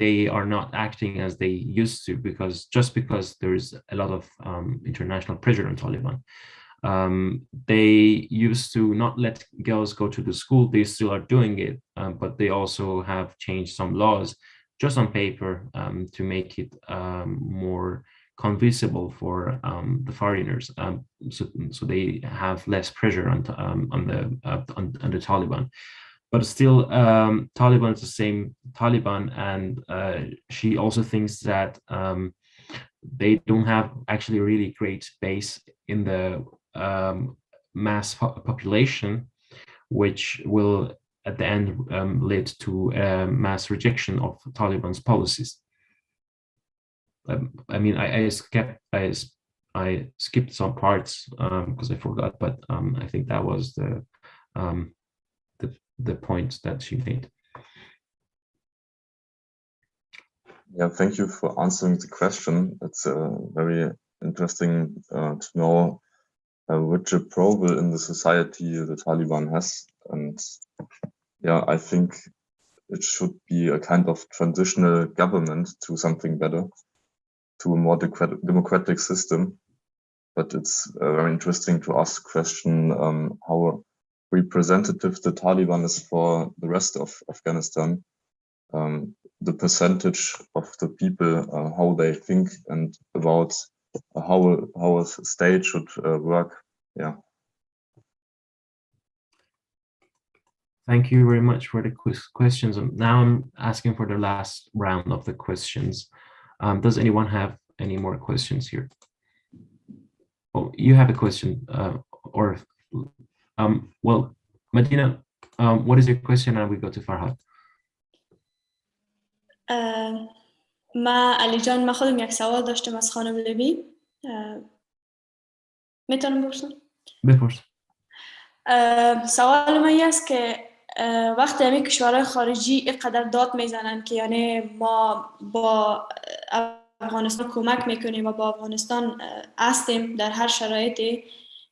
they are not acting as they used to because there's a lot of international pressure on Taliban. They used to not let girls go to the school. They still are doing it, but they also have changed some laws just on paper to make it more convincible for the foreigners, so they have less pressure on the Taliban. But still, Taliban is the same Taliban, and she also thinks that they don't have actually a really great base in the mass population, which will at the end lead to mass rejection of Taliban's policies. I mean, I skipped some parts because I forgot, but I think that was the point that she made. Yeah, thank you for answering the question. It's very interesting to know which approval in the society the Taliban has. And yeah, I think it should be a kind of transitional government to something better, to a more democratic system. But it's very interesting to ask the question how representative the Taliban is for the rest of Afghanistan. The percentage of the people, how they think and about how a state should work. Yeah. Thank you very much for the questions. Now I'm asking for the last round of the questions. Does anyone have any more questions here? Oh, you have a question, well, Medina, what is your question? And we go to Farhad. علی جان، من خودم یک سوال داشتم از خانم لبی. میتونم بپرسم؟ بپرس. سوال من این است که وقتی همین کشورهای خارجی اینقدر داد میزنن که یعنی ما با افغانستان کمک میکنیم و با افغانستان هستیم در هر شرایطی،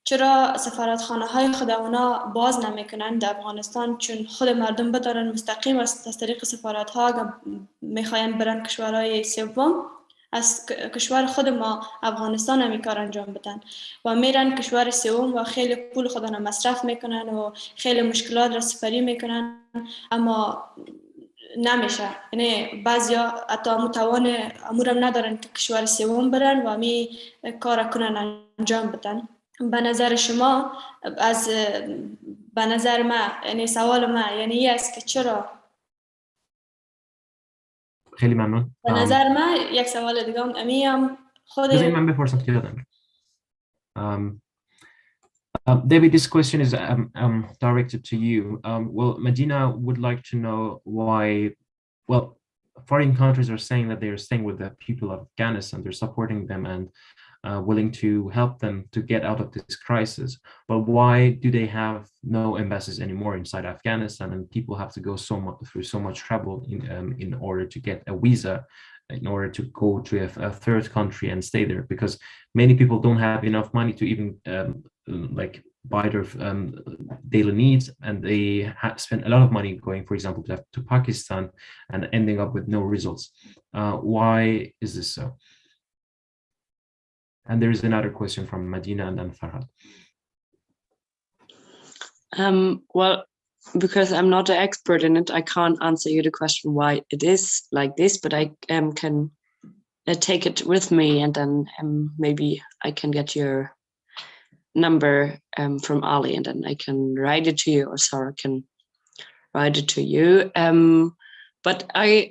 چرا سفارتخانه های خود اونا باز نمیکنن در افغانستان؟ چون خود مردم بدارن مستقیم از طریق سفارت ها میخواین برن کشورهای سوم، از کشور خود ما افغانستان هم کار انجام بدن و میرن کشور سوم و خیلی پول خودنا مصرف میکنن و خیلی مشکلات را سپری میکنن، اما نمیشه. یعنی بعضیا حتی توان امورم ندارن که کشور سوم برن و می کار کنن انجام بدن. به نظر شما، به نظر من، یعنی سوال من یعنی این است که چرا؟ خیلی ممنون. به نظر من یک سوال دیگه هم امیم خود من بپرسم که یادم. David, this question is directed to you. Well, Medina would like to know why, well, foreign countries are saying that they are staying with the people of Afghanistan, they're supporting them and willing to help them to get out of this crisis. But why do they have no embassies anymore inside Afghanistan, and people have to go through so much trouble in order to get a visa, in order to go to a third country and stay there? Because many people don't have enough money to even like buy their daily needs, and they spend a lot of money going, for example, to Pakistan and ending up with no results. Why is this so? And there is another question from Medina and then Farhad. Well, because I'm not an expert in it, I can't answer you the question why it is like this, but I can take it with me, and then maybe I can get your number from Ali, and then I can write it to you, or Sarah can write it to you. But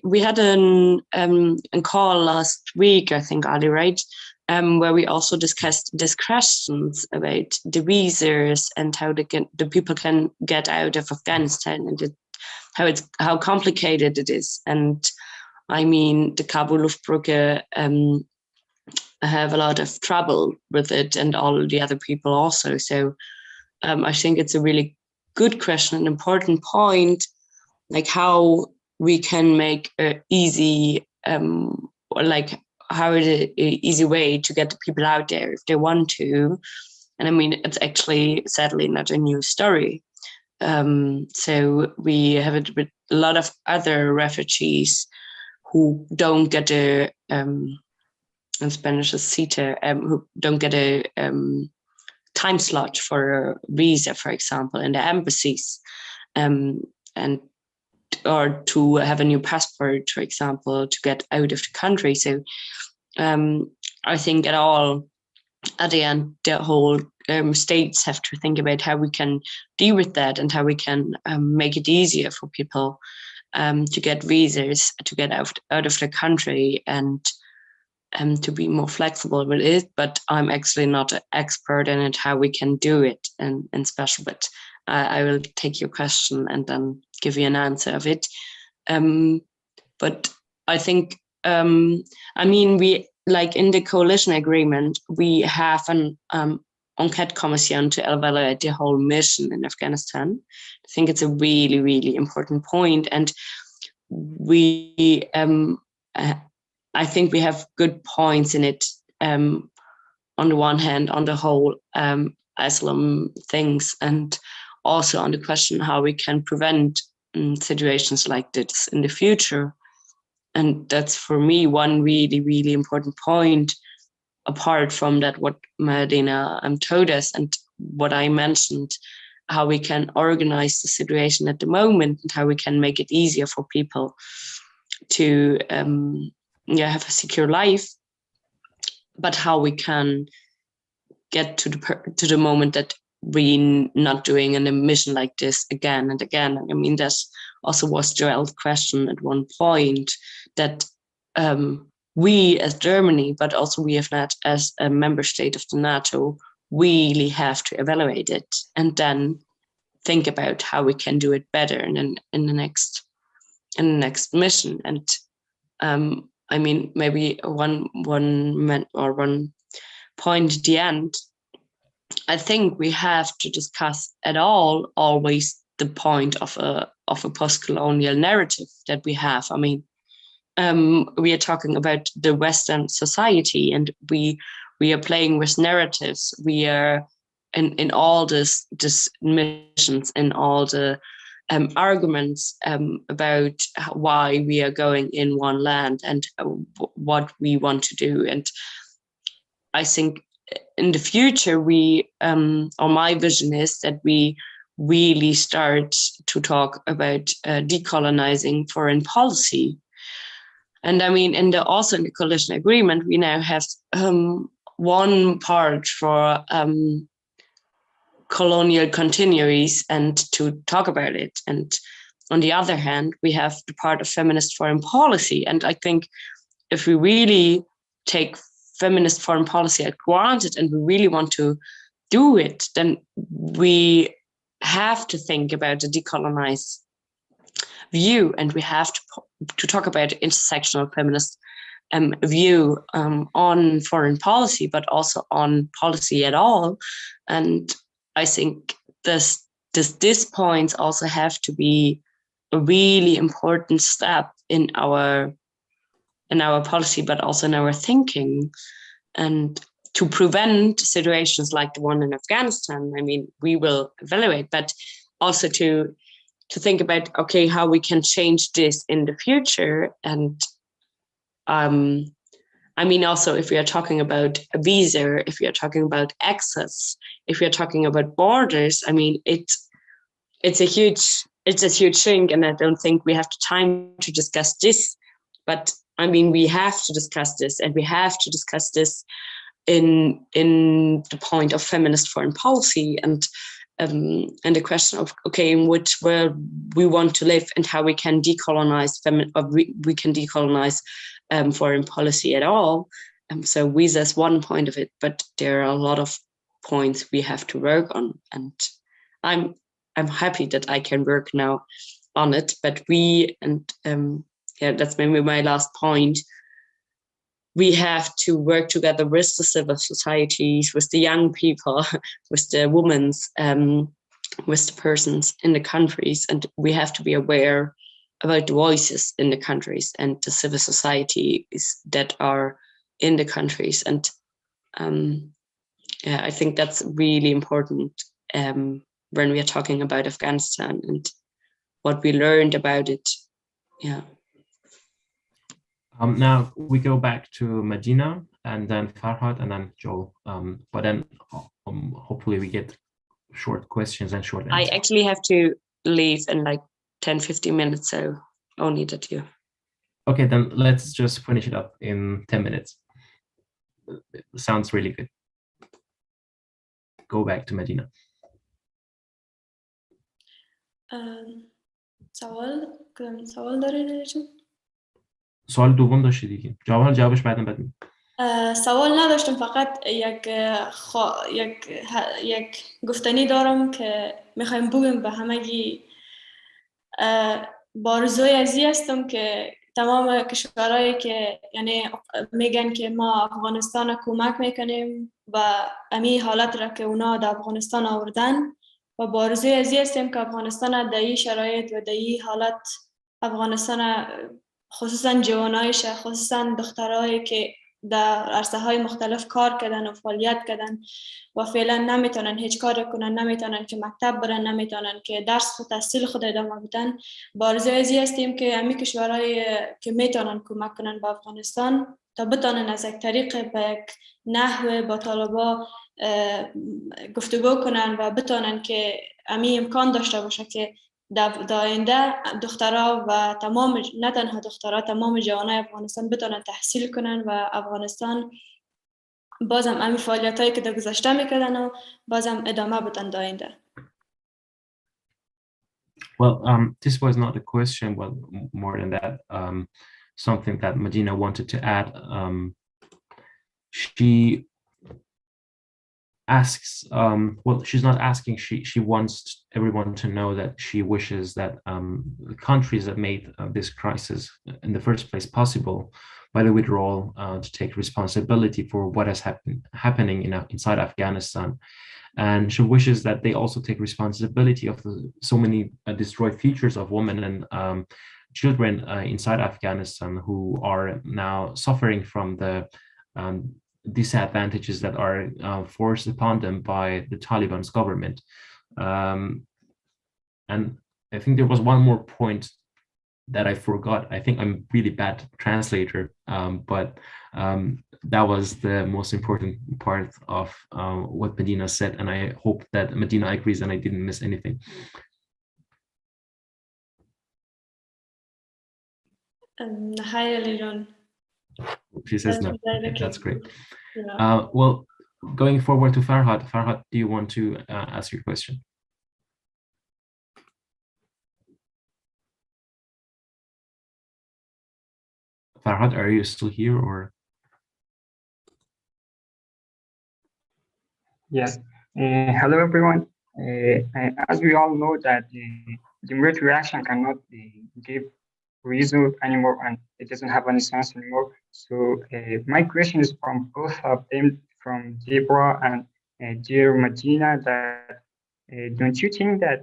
we had a call last week, I think, Ali, right? Where we also discussed discussions about the visas and how the people can get out of Afghanistan, and how complicated it is. And I mean, the Kabul Luftbrücke have a lot of trouble with it, and all the other people also. So I think it's a really good question, an important point, like how we can make an easy, how is it an easy way to get the people out there if they want to. And I mean, it's actually sadly not a new story. So we have it with a lot of other refugees who don't get a in Spanish is CETA, who don't get a time slot for a visa, for example, in the embassies, or to have a new passport, for example, to get out of the country. So I think at the end, the whole states have to think about how we can deal with that and how we can make it easier for people to get visas, to get out of the country, and to be more flexible with it. But I'm actually not an expert in it, how we can do it in special. But I will take your question and then give you an answer of it. But I think, I mean, we, like in the coalition agreement, we have an enquête commission to evaluate the whole mission in Afghanistan. I think it's a really, really important point. And we, I think we have good points in it. On the one hand, on the whole Islam things, and also on the question how we can prevent situations like this in the future. And that's for me one really, really important point, apart from that what Medina told us and what I mentioned, how we can organize the situation at the moment and how we can make it easier for people to have a secure life, but how we can get to the moment that we're not doing a mission like this again and again. I mean, that also was Joel's question at one point, that we as Germany, but also we have not as a member state of the NATO, really have to evaluate it and then think about how we can do it better in the next mission. And I mean, maybe one point at the end, I think we have to discuss at all always the point of a post-colonial narrative that we have. I mean, we are talking about the Western society, and we are playing with narratives. We are in all this missions, in all the arguments about why we are going in one land and what we want to do. And I think in the future, or my vision is that we really start to talk about decolonizing foreign policy. And I mean, also in the coalition agreement, we now have one part for colonial continuities and to talk about it. And on the other hand, we have the part of feminist foreign policy. And I think if we really take feminist foreign policy at granted and we really want to do it, then we have to think about the decolonized view, and we have to talk about intersectional feminist view on foreign policy, but also on policy at all. And I think these points also have to be a really important step in our policy, but also in our thinking, and to prevent situations like the one in Afghanistan. I mean, we will evaluate, but also to think about, okay, how we can change this in the future. And I mean, also, if we are talking about a visa, if we are talking about access, if we are talking about borders, I mean, it's a huge thing, and I don't think we have the time to discuss this. But I mean, we have to discuss this, and we have to discuss this in the point of feminist foreign policy, and the question of, okay, in which world we want to live and how we can decolonize we can decolonize foreign policy at all. So visas one point of it, but there are a lot of points we have to work on, and I'm happy that I can work now on it. But that's maybe my last point. We have to work together with the civil societies, with the young people, with the women, with the persons in the countries, and we have to be aware about the voices in the countries and the civil societies that are in the countries. And I think that's really important when we are talking about Afghanistan and what we learned about it. Yeah. Now we go back to Medina, and then Farhad, and then Joel. But then hopefully we get short questions and short answers. I actually have to leave in like 10-15 minutes, so only that you. Okay, then let's just finish it up in 10 minutes. sounds really good. Go back to Medina. سوال داری جون؟ سوال دوم داشتی دیگه. جوابش بعداً بدیم. سوال نداشتم، فقط یک گفتنی دارم که میخوایم بگیم به همگی. بارزوی ازی هستم که تمام کشورهایی که یعنی میگن که ما افغانستان کمک میکنیم و امی حالت را که اونا در افغانستان آوردن، و بارزوی ازی هستیم که افغانستان در این شرایط و در این حالت افغانستان خصوصا جوانایش، خصوصا دخترایی که در عرصه های مختلف کار کردن و فعالیت کردن و فعلا نمیتونن هیچ کار کنن، نمیتونن که مکتب برن، نمیتونن که درس و تحصیل خود ادامه بدن. بارزوی ازی هستیم که همین کشورهایی که میتونن کمک کنن به افغانستان تا بتونن از یک طریق به یک نحوه با طالبا گفتگو کنن و بتونن که همین امکان داشته باشه که در آینده دخترها و تمام، نه تنها دخترها، تمام جوانای افغانستان بتونن تحصیل کنن و افغانستان بازم همین فعالیتایی که در گذشته میکردن و بازم ادامه بدن در آینده. Well, this was not a question, well, more than that, something that Medina wanted to add. She asks, well, she's not asking, she wants everyone to know that she wishes that the countries that made this crisis in the first place possible by the withdrawal to take responsibility for what has happening inside Afghanistan. And she wishes that they also take responsibility of so many destroyed futures of women and children inside Afghanistan who are now suffering from the disadvantages that are forced upon them by the Taliban's government. And I think there was one more point that I forgot. I think I'm a really bad translator, but that was the most important part of what Medina said, and I hope that Medina agrees and I didn't miss anything. Hi, Aliron. She says no. Okay, that's great. Well, going forward to Farhad. Farhad, do you want to ask your question? Farhad, are you still here or? Yes. Hello, everyone. As we all know that the immediate reaction cannot give result anymore, and it doesn't have any sense anymore. So my question is from both of them, from Deborah and dear Medina, that don't you think that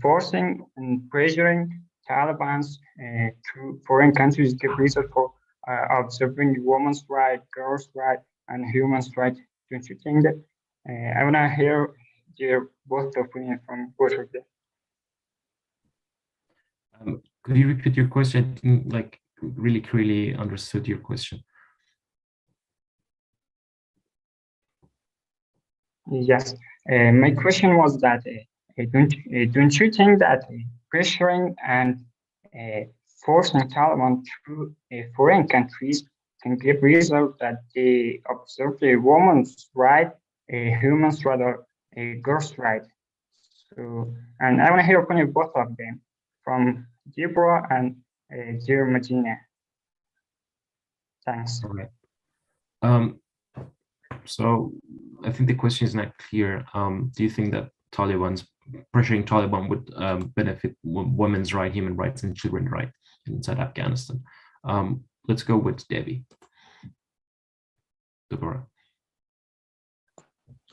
forcing and pressuring Taliban's to foreign countries give result for observing women's rights, girls' rights, and human rights? Don't you think that? I want to hear both opinions from both of them. Could you repeat your question? I didn't like really clearly understood your question. Yes, my question was that don't you think that pressuring and forcing Taliban to foreign countries can give result that they observe a woman's right, a human's right, or a girl's right? So, and I want to hear opinion both of them, from Deborah and dear Medina. Thanks. Okay. So I think the question is not clear. Do you think that pressuring Taliban would benefit women's rights, human rights, and children's rights inside Afghanistan? Let's go with Debbie. Deborah.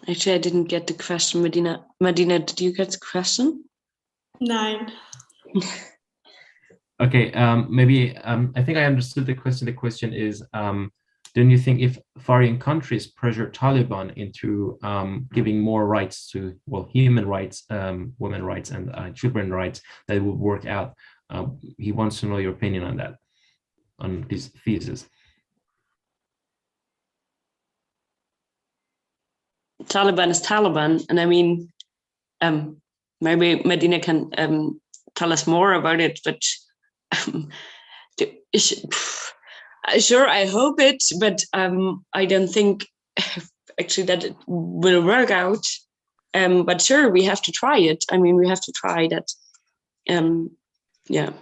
Actually, I didn't get the question, Medina. Medina, did you get the question? 9. Okay, maybe I think I understood the question. The question is, don't you think if foreign countries pressure Taliban into giving more rights to, well, human rights, women rights, and children rights, that it would work out? He wants to know your opinion on that, on this thesis. Taliban is Taliban, and I mean, maybe Medina can tell us more about it, but Sure, I hope it, but I don't think actually that it will work out. But sure, we have to try it. I mean, we have to try that. Yeah.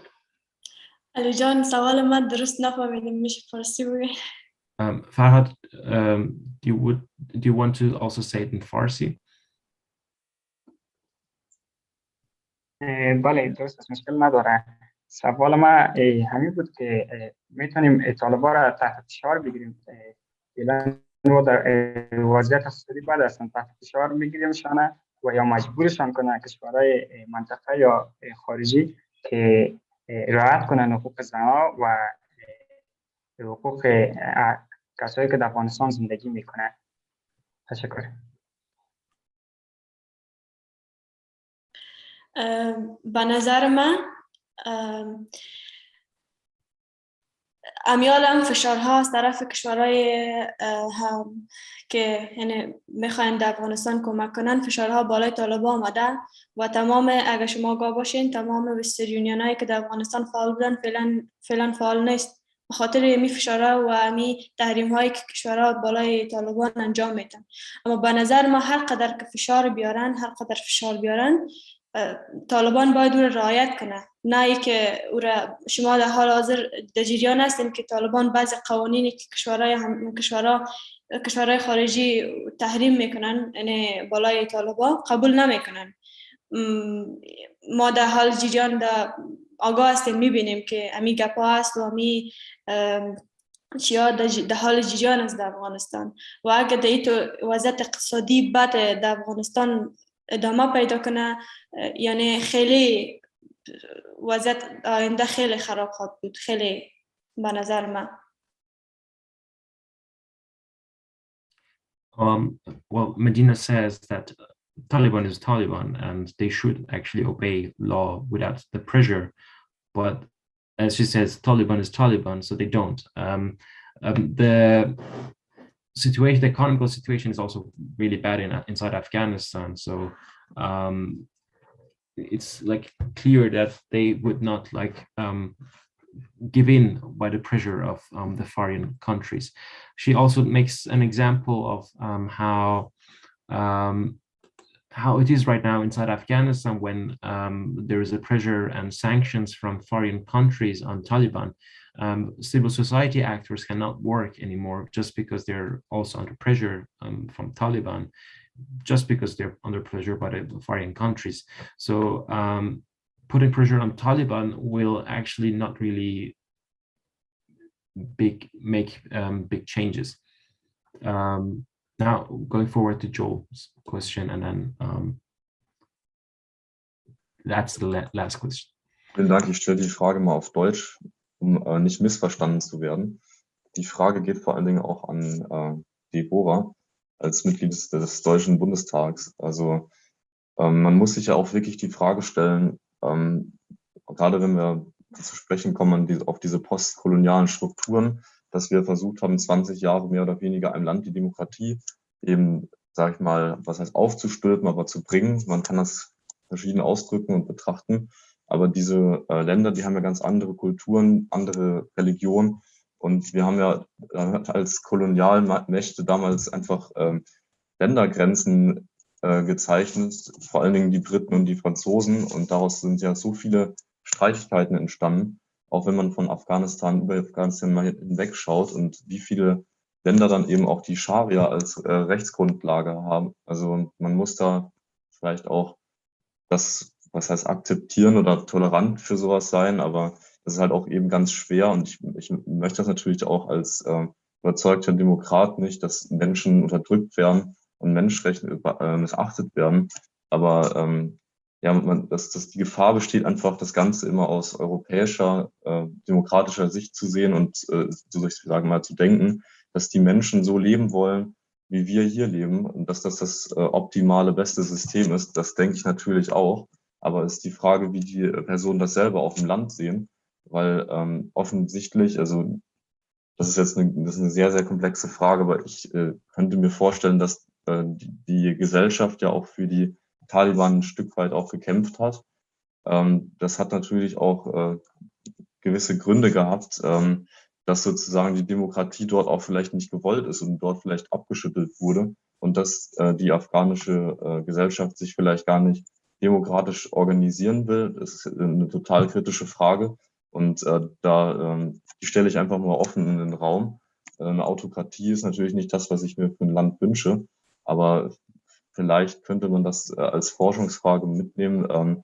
علی جان سوال من درست نفهمیدم میشه فارسی بگی؟ Farhad, do you want to also say it in Farsi? بله درست است، مشکل نداره. سوال ما همین بود که میتونیم طالبان را تحت فشار بگیریم، فعلا در وضعیت اقتصادی بد هستن، تحت فشار بگیریمشان و یا مجبورشان کنن کشورهای منطقه یا خارجی که رعایت کنن حقوق زنها و حقوق کسایی که در افغانستان زندگی میکنن. تشکر. به نظر من امیال هم فشارها از طرف کشورهای که یعنی میخواین در افغانستان کمک کنن، فشارها بالای طالبان آمده و تمام، اگر شما آگاه باشین، تمام وسترن یونیون هایی که در افغانستان فعال بودن فعلا فعال نیست به خاطر امی فشارها و امی تحریم هایی که کشورها بالای طالبان انجام میدن. اما به نظر ما هر قدر که فشار بیارن طالبان باید او را رعایت کنه، نه ای که او را شما در حال حاضر در جریان هستین که طالبان بعضی قوانینی که کشورهای خارجی تحریم میکنن یعنی بالای طالبان قبول نمیکنن. ما در حال جریان در آگاه هستیم، میبینیم که امی گپا هست و امی چیا در حال جریان است در افغانستان و اگر در این وضعیت اقتصادی بد در افغانستان ادامه پیدا کنه یعنی خیلی وضعیت آینده خیلی خراب خواهد بود، خیلی به نظر من. Well, Medina says that Taliban is Taliban and they should actually obey law without the pressure. But as she says, Taliban is Taliban, so they don't. The situation, the economical situation is also really bad inside Afghanistan. So it's like clear that they would not like give in by the pressure of the foreign countries. She also makes an example of how it is right now inside Afghanistan when there is a pressure and sanctions from foreign countries on Taliban. Civil society actors cannot work anymore just because they're also under pressure from Taliban, just because they're under pressure by the foreign countries. So putting pressure on Taliban will actually not really make big changes. Now going forward to Joel's question, and then that's the last question. Vielen Dank, ich stelle die Frage mal auf Deutsch, um nicht missverstanden zu werden. Die Frage geht vor allen Dingen auch an Deborah als Mitglied des Deutschen Bundestags. Also man muss sich ja auch wirklich die Frage stellen, gerade wenn wir zu sprechen kommen auf diese postkolonialen Strukturen, dass wir versucht haben, 20 Jahre mehr oder weniger einem Land die Demokratie eben, sage ich mal, was heißt aufzustülpen, aber zu bringen. Man kann das verschieden ausdrücken und betrachten. Aber diese Länder, die haben ja ganz andere Kulturen, andere Religionen. Und wir haben ja als Kolonialmächte damals einfach Ländergrenzen gezeichnet, vor allen Dingen die Briten und die Franzosen. Und daraus sind ja so viele Streitigkeiten entstanden, auch wenn man von Afghanistan über Afghanistan mal hinwegschaut und wie viele Länder dann eben auch die Scharia als Rechtsgrundlage haben. Also man muss da vielleicht auch das, was heißt akzeptieren oder tolerant für sowas sein, aber das ist halt auch eben ganz schwer und ich möchte das natürlich auch als überzeugter Demokrat nicht, dass Menschen unterdrückt werden und Menschenrechte missachtet werden, aber ja, die Gefahr besteht einfach, das Ganze immer aus europäischer, demokratischer Sicht zu sehen und so soll ich sagen mal zu denken, dass die Menschen so leben wollen, wie wir hier leben und dass das optimale, beste System ist. Das denke ich natürlich auch, aber es ist die Frage, wie die Personen das selber auf dem Land sehen, weil offensichtlich, also das ist eine sehr, sehr komplexe Frage, aber ich könnte mir vorstellen, dass die Gesellschaft ja auch für die Taliban ein Stück weit auch gekämpft hat. Das hat natürlich auch gewisse Gründe gehabt, dass sozusagen die Demokratie dort auch vielleicht nicht gewollt ist und dort vielleicht abgeschüttelt wurde und dass die afghanische Gesellschaft sich vielleicht gar nicht demokratisch organisieren will. Das ist eine total kritische Frage und die stelle ich einfach mal offen in den Raum. Eine Autokratie ist natürlich nicht das, was ich mir für ein Land wünsche, aber vielleicht könnte man das als Forschungsfrage mitnehmen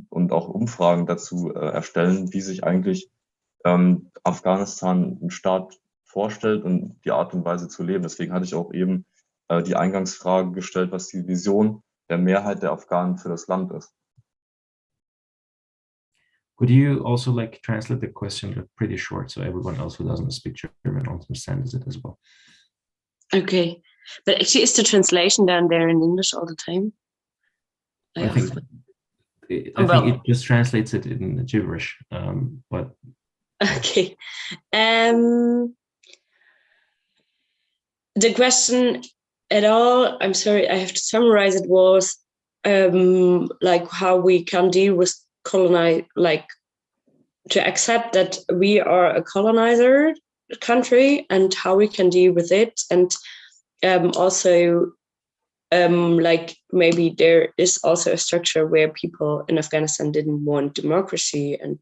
und auch Umfragen dazu erstellen, wie sich eigentlich Afghanistan einen Staat vorstellt und die Art und Weise zu leben. Deswegen hatte ich auch eben die Eingangsfrage gestellt, was die Vision der Mehrheit der Afghanen für das Land ist. Could you also like translate the question pretty short so everyone else who doesn't speak German understands it as well? Okay, but actually, is the translation down there in English all the time? I think it just translates it in gibberish, but okay. The question at all, I'm sorry, I have to summarize it, was like how we can deal with like to accept that we are a colonizer country and how we can deal with it, and also like maybe there is also a structure where people in Afghanistan didn't want democracy and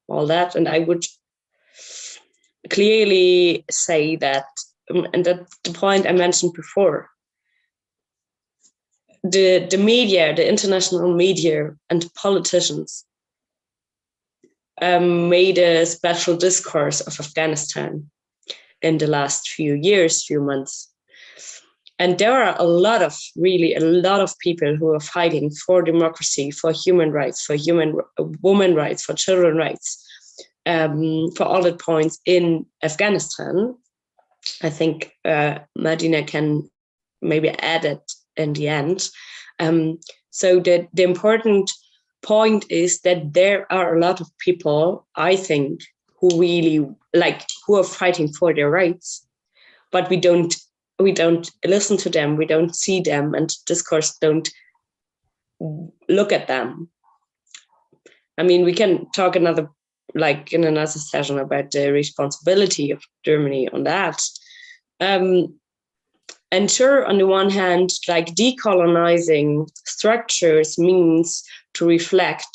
all that, and I would clearly say that, and that's the point I mentioned before, the media, the international media and politicians made a special discourse of Afghanistan in the last few years, few months. And there are a lot of people who are fighting for democracy, for human rights, for women rights, for children rights, for all the points in Afghanistan. I think Madina can maybe add it in the end. So the important point is that there are a lot of people, I think, who really who are fighting for their rights, but we don't listen to them, we don't see them, and discourse don't look at them. I mean, we can talk in another session about the responsibility of Germany on that. And sure, on the one hand, decolonizing structures means to reflect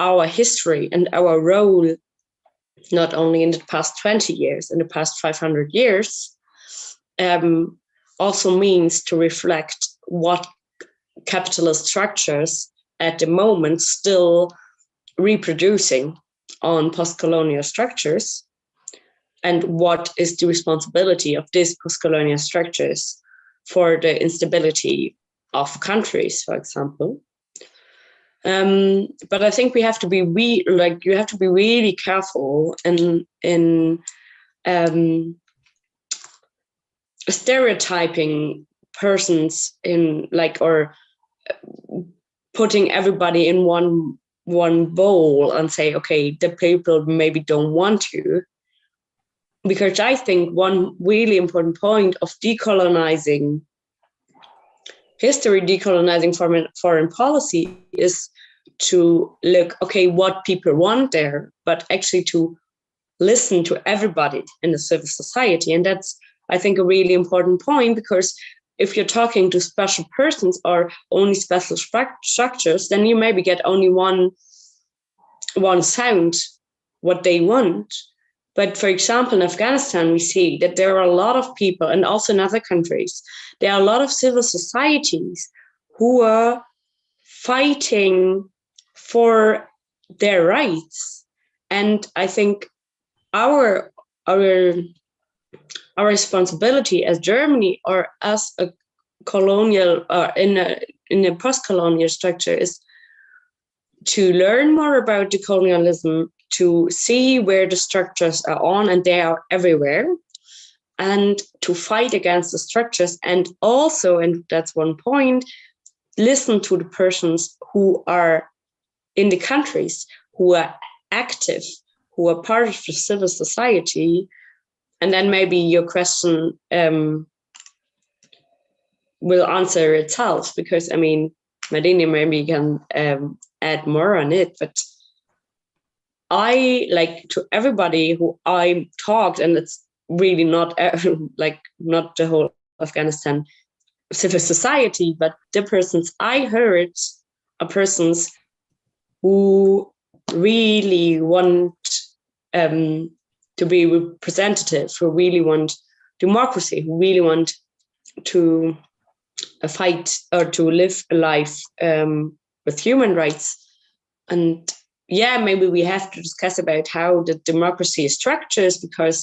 our history and our role, not only in the past 20 years, in the past 500 years, also means to reflect what capitalist structures at the moment still reproducing on post-colonial structures, and what is the responsibility of these post-colonial structures for the instability of countries, for example. But I think we have to be you have to be really careful in stereotyping persons in or putting everybody in one bowl and say, okay, the people maybe don't want to. Because I think one really important point of decolonizing history, decolonizing foreign policy, is to look, okay, what people want there, but actually to listen to everybody in the civil society. And that's, I think, a really important point, because if you're talking to special persons or only special structures, then you maybe get only one sound, what they want. But for example, in Afghanistan, we see that there are a lot of people, and also in other countries, there are a lot of civil societies who are fighting for their rights. And I think our responsibility as Germany or as a colonial or in a post-colonial structure is to learn more about decolonialism, to see where the structures are on, and they are everywhere, and to fight against the structures. And also, and that's one point, listen to the persons who are in the countries, who are active, who are part of the civil society. And then maybe your question will answer itself, because I mean, Madini maybe can add more on it, but I like to everybody who I talked, and it's really not like not the whole Afghanistan civil society, but the persons I heard are persons who really want to be representative, who really want democracy, who really want to fight or to live a life with human rights. And yeah, maybe we have to discuss about how the democracy is structured, because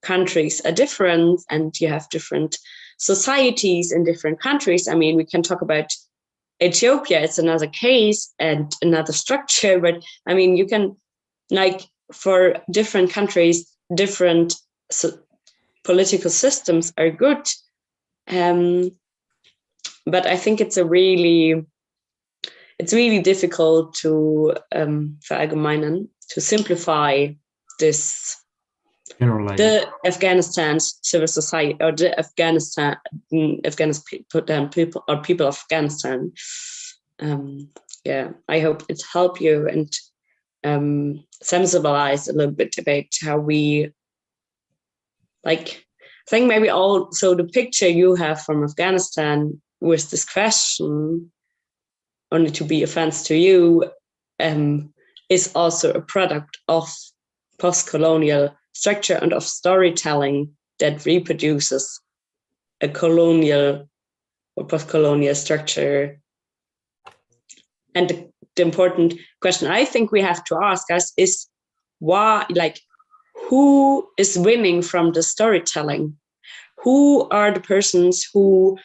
countries are different and you have different societies in different countries. I mean, we can talk about Ethiopia, it's another case and another structure, but I mean, you can, like, for different countries, different political systems are good. But I think it's really difficult to verallgemeinern, to simplify this. The Afghanistan civil society, or the Afghanistan people, or people of Afghanistan. Yeah, I hope it helped you and sensibilize a little bit about how we, like, I think maybe also the picture you have from Afghanistan with this question, only to be offense to you, is also a product of post-colonial structure and of storytelling that reproduces a colonial or post-colonial structure. And the important question I think we have to ask us is why, like, who is winning from the storytelling? Who are the persons who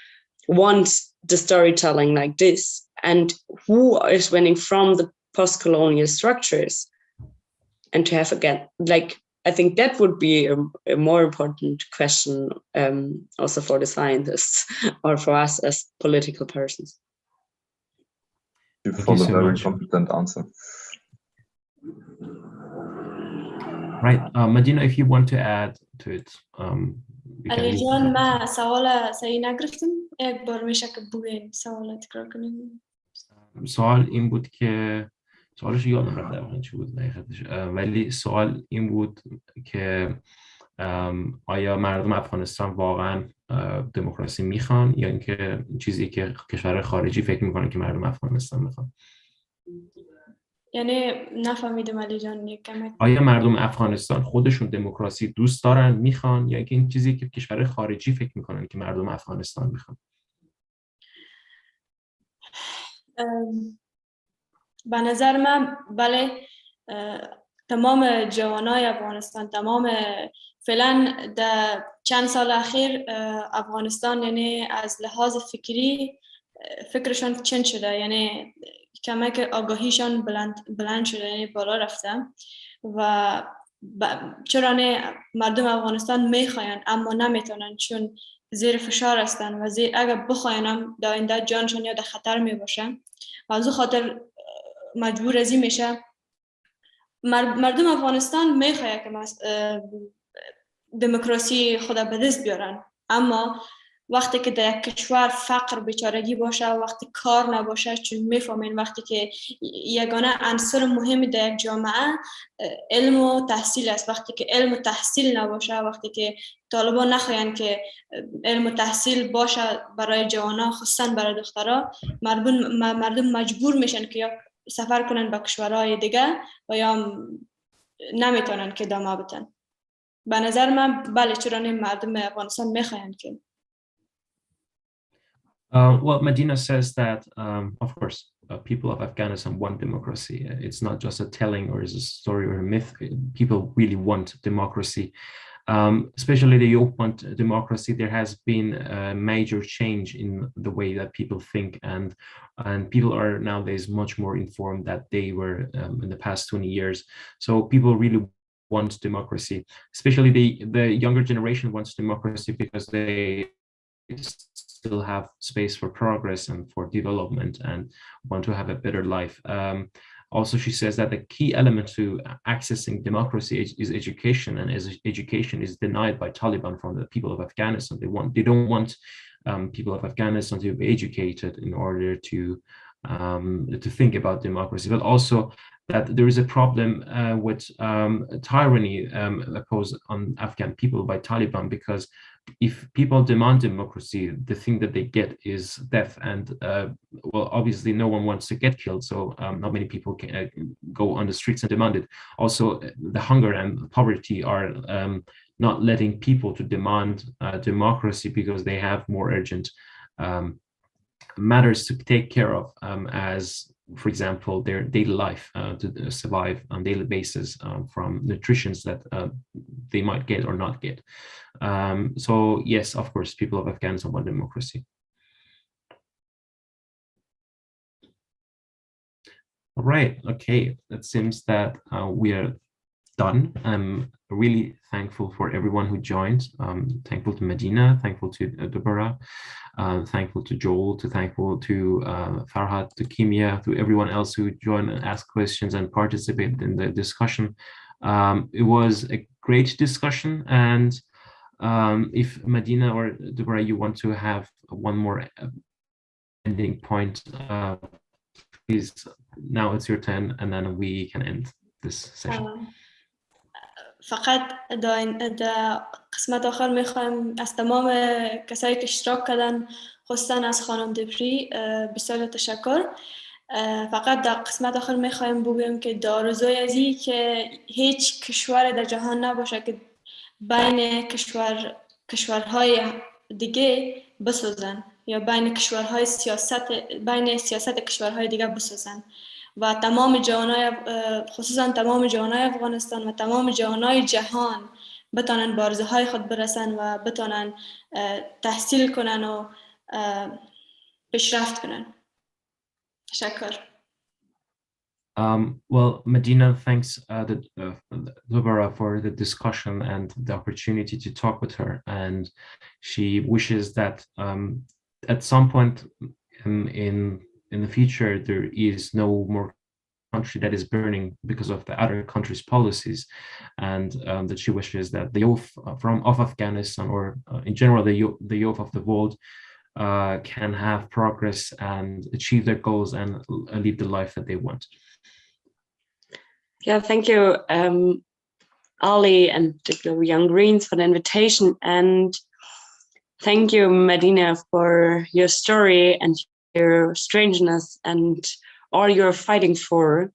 want the storytelling like this? And who is winning from the post-colonial structures? And to have, again, like, I think that would be a more important question also for the scientists or for us as political persons. Thank you for the very competent answer. Right, Medina, if you want to add to it. علی جان ما سوال صحیح نگرفتم، یک بار میشه که بگین سوال تکرار کنیم. سوال این بود که سوالش یادم رفت دقیقاً چی بود حقیقتش، ولی سوال این بود که آیا مردم افغانستان واقعا دموکراسی میخوان یا اینکه چیزی که کشورهای خارجی فکر میکنن که مردم افغانستان میخوان؟ یعنی نفهمیدم علی جان، یک کمی. آیا مردم افغانستان خودشون دموکراسی دوست دارن میخوان یا اینکه این چیزی که کشورهای خارجی فکر میکنن که مردم افغانستان میخوان؟ به نظر من بله، تمام جوانای افغانستان، تمام فعلا در چند سال اخیر افغانستان یعنی از لحاظ فکری فکرشان چنج شده، یعنی کمی که آگاهیشان بلند شده، یعنی بالا رفته. و چرا نه مردم افغانستان میخواین اما نمیتونن، چون زیر فشار هستن و اگر بخواین هم در آینده جانشان یا در خطر میباشن و از او خاطر مجبور ازی میشه. مردم افغانستان میخواد که دموکراسی خود به دست بیارن، اما وقتی که در یک کشور فقر بیچارگی باشه، وقتی کار نباشه، چون میفهمین وقتی که یگانه عنصر مهمی در یک جامعه علم و تحصیل است، وقتی که علم و تحصیل نباشه، وقتی که طالبان نخواهند که علم و تحصیل باشه برای جوانان، خصوصا برای دخترها، مردم مجبور میشن که یا سفر کنن به کشورهای دیگه و یا نمیتونن که ادامه بدن. به نظر من بله، چرا نه مردم افغانستان میخواهند که well, Medina says that, of course, people of Afghanistan want democracy. It's not just a telling or is a story or a myth. People really want democracy. Especially the youth want democracy. There has been a major change in the way that people think, and people are nowadays much more informed than they were in the past 20 years. So people really want democracy. Especially the younger generation wants democracy because they still have space for progress and for development and want to have a better life. Also, she says that the key element to accessing democracy is education, and as education is denied by Taliban from the people of Afghanistan. They don't want people of Afghanistan to be educated in order to think about democracy. But also, that there is a problem with tyranny imposed on Afghan people by Taliban, because if people demand democracy, the thing that they get is death. And well, obviously no one wants to get killed, so not many people can go on the streets and demand it. Also, the hunger and poverty are not letting people to demand democracy, because they have more urgent matters to take care of, as for example, their daily life, to survive on a daily basis, from nutritions that they might get or not get. So yes, of course, people of Afghanistan want democracy. All right, okay, it seems that we are done. I'm really thankful for everyone who joined. Thankful to Medina, thankful to Deborah, thankful to Joel, thankful to Farhad, to Kimia, to everyone else who joined and asked questions and participated in the discussion. It was a great discussion, and if Medina or Deborah, you want to have one more ending point, please, now it's your turn, and then we can end this session. فقط در قسمت آخر میخوایم از تمام کسایی که اشتراک کردن، خصوصا از خانم دپری بسیار تشکر. فقط در قسمت آخر میخوایم بگویم که آرزوی ازی که هیچ کشور در جهان نباشه که بین کشورهای دیگه بسازن، یا بین سیاست کشورهای دیگه بسازن، و تمام جوانای خصوصا تمام جوانای افغانستان و تمام جوانای جهان بتونن به آرزوهای خود برسن و بتونن تحصیل کنن و پیشرفت کنن. تشکر. Well, Medina thanks Deborah for the discussion and the opportunity to talk with her, and she wishes that at some point in the future there is no more country that is burning because of the other countries' policies, and that she wishes that the youth of Afghanistan, or in general the youth of the world, can have progress and achieve their goals and live the life that they want. Yeah, thank you, Ali and the Young Greens, for the invitation, and thank you, Medina, for your story and your strangeness and all you're fighting for.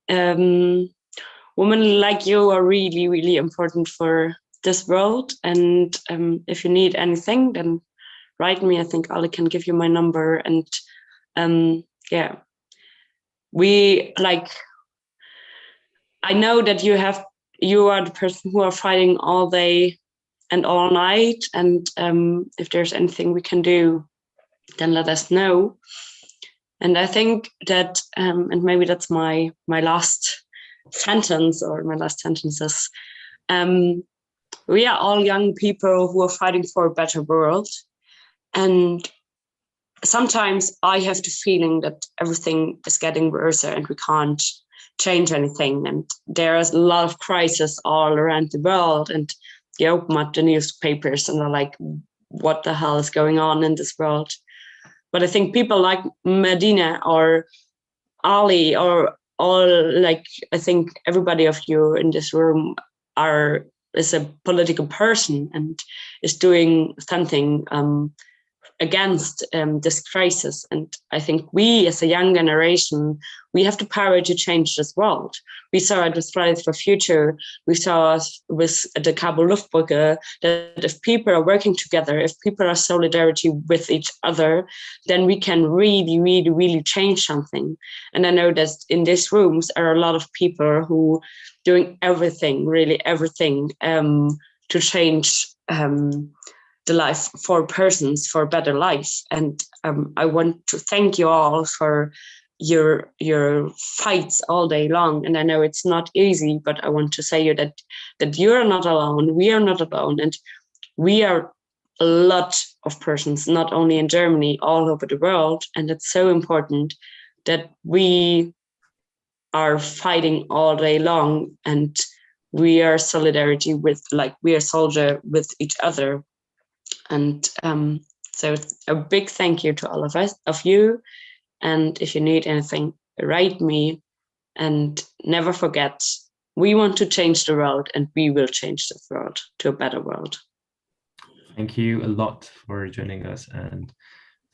Women like you are really, really important for this world, and if you need anything, then write me. I think Ali can give you my number, and yeah, I know that you are the person who are fighting all day and all night, and if there's anything we can do, then let us know. And I think that, and maybe that's my last sentence, or my last sentences, we are all young people who are fighting for a better world, and sometimes I have the feeling that everything is getting worse and we can't change anything, and there's a lot of crisis all around the world, and you open up the newspapers and are like, what the hell is going on in this world? But I think people like Medina or Ali or all, like, I think everybody of you in this room is a political person and is doing something against this crisis. And I think we, as a young generation, we have the power to change this world. We saw it with Fridays for Future. We saw it with the Kabul Luftbrücke, that if people are working together, if people are solidarity with each other, then we can really, really, really change something. And I know that in these rooms are a lot of people who doing everything, really everything, to change the life for persons, for a better life. And I want to thank you all for your fights all day long. And I know it's not easy, but I want to say you that you're not alone, we are not alone, and we are a lot of persons, not only in Germany, all over the world. And it's so important that we are fighting all day long, and we are solidarity with, like, we are soldier with each other. And so a big thank you to all of you. And if you need anything, write me. and never forget, we want to change the world, and we will change the world to a better world. Thank you a lot for joining us, and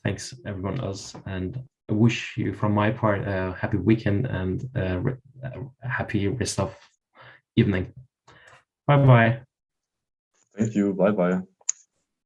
thanks everyone else. And I wish you, from my part, a happy weekend and a happy rest of evening. Bye bye. Thank you. Bye bye.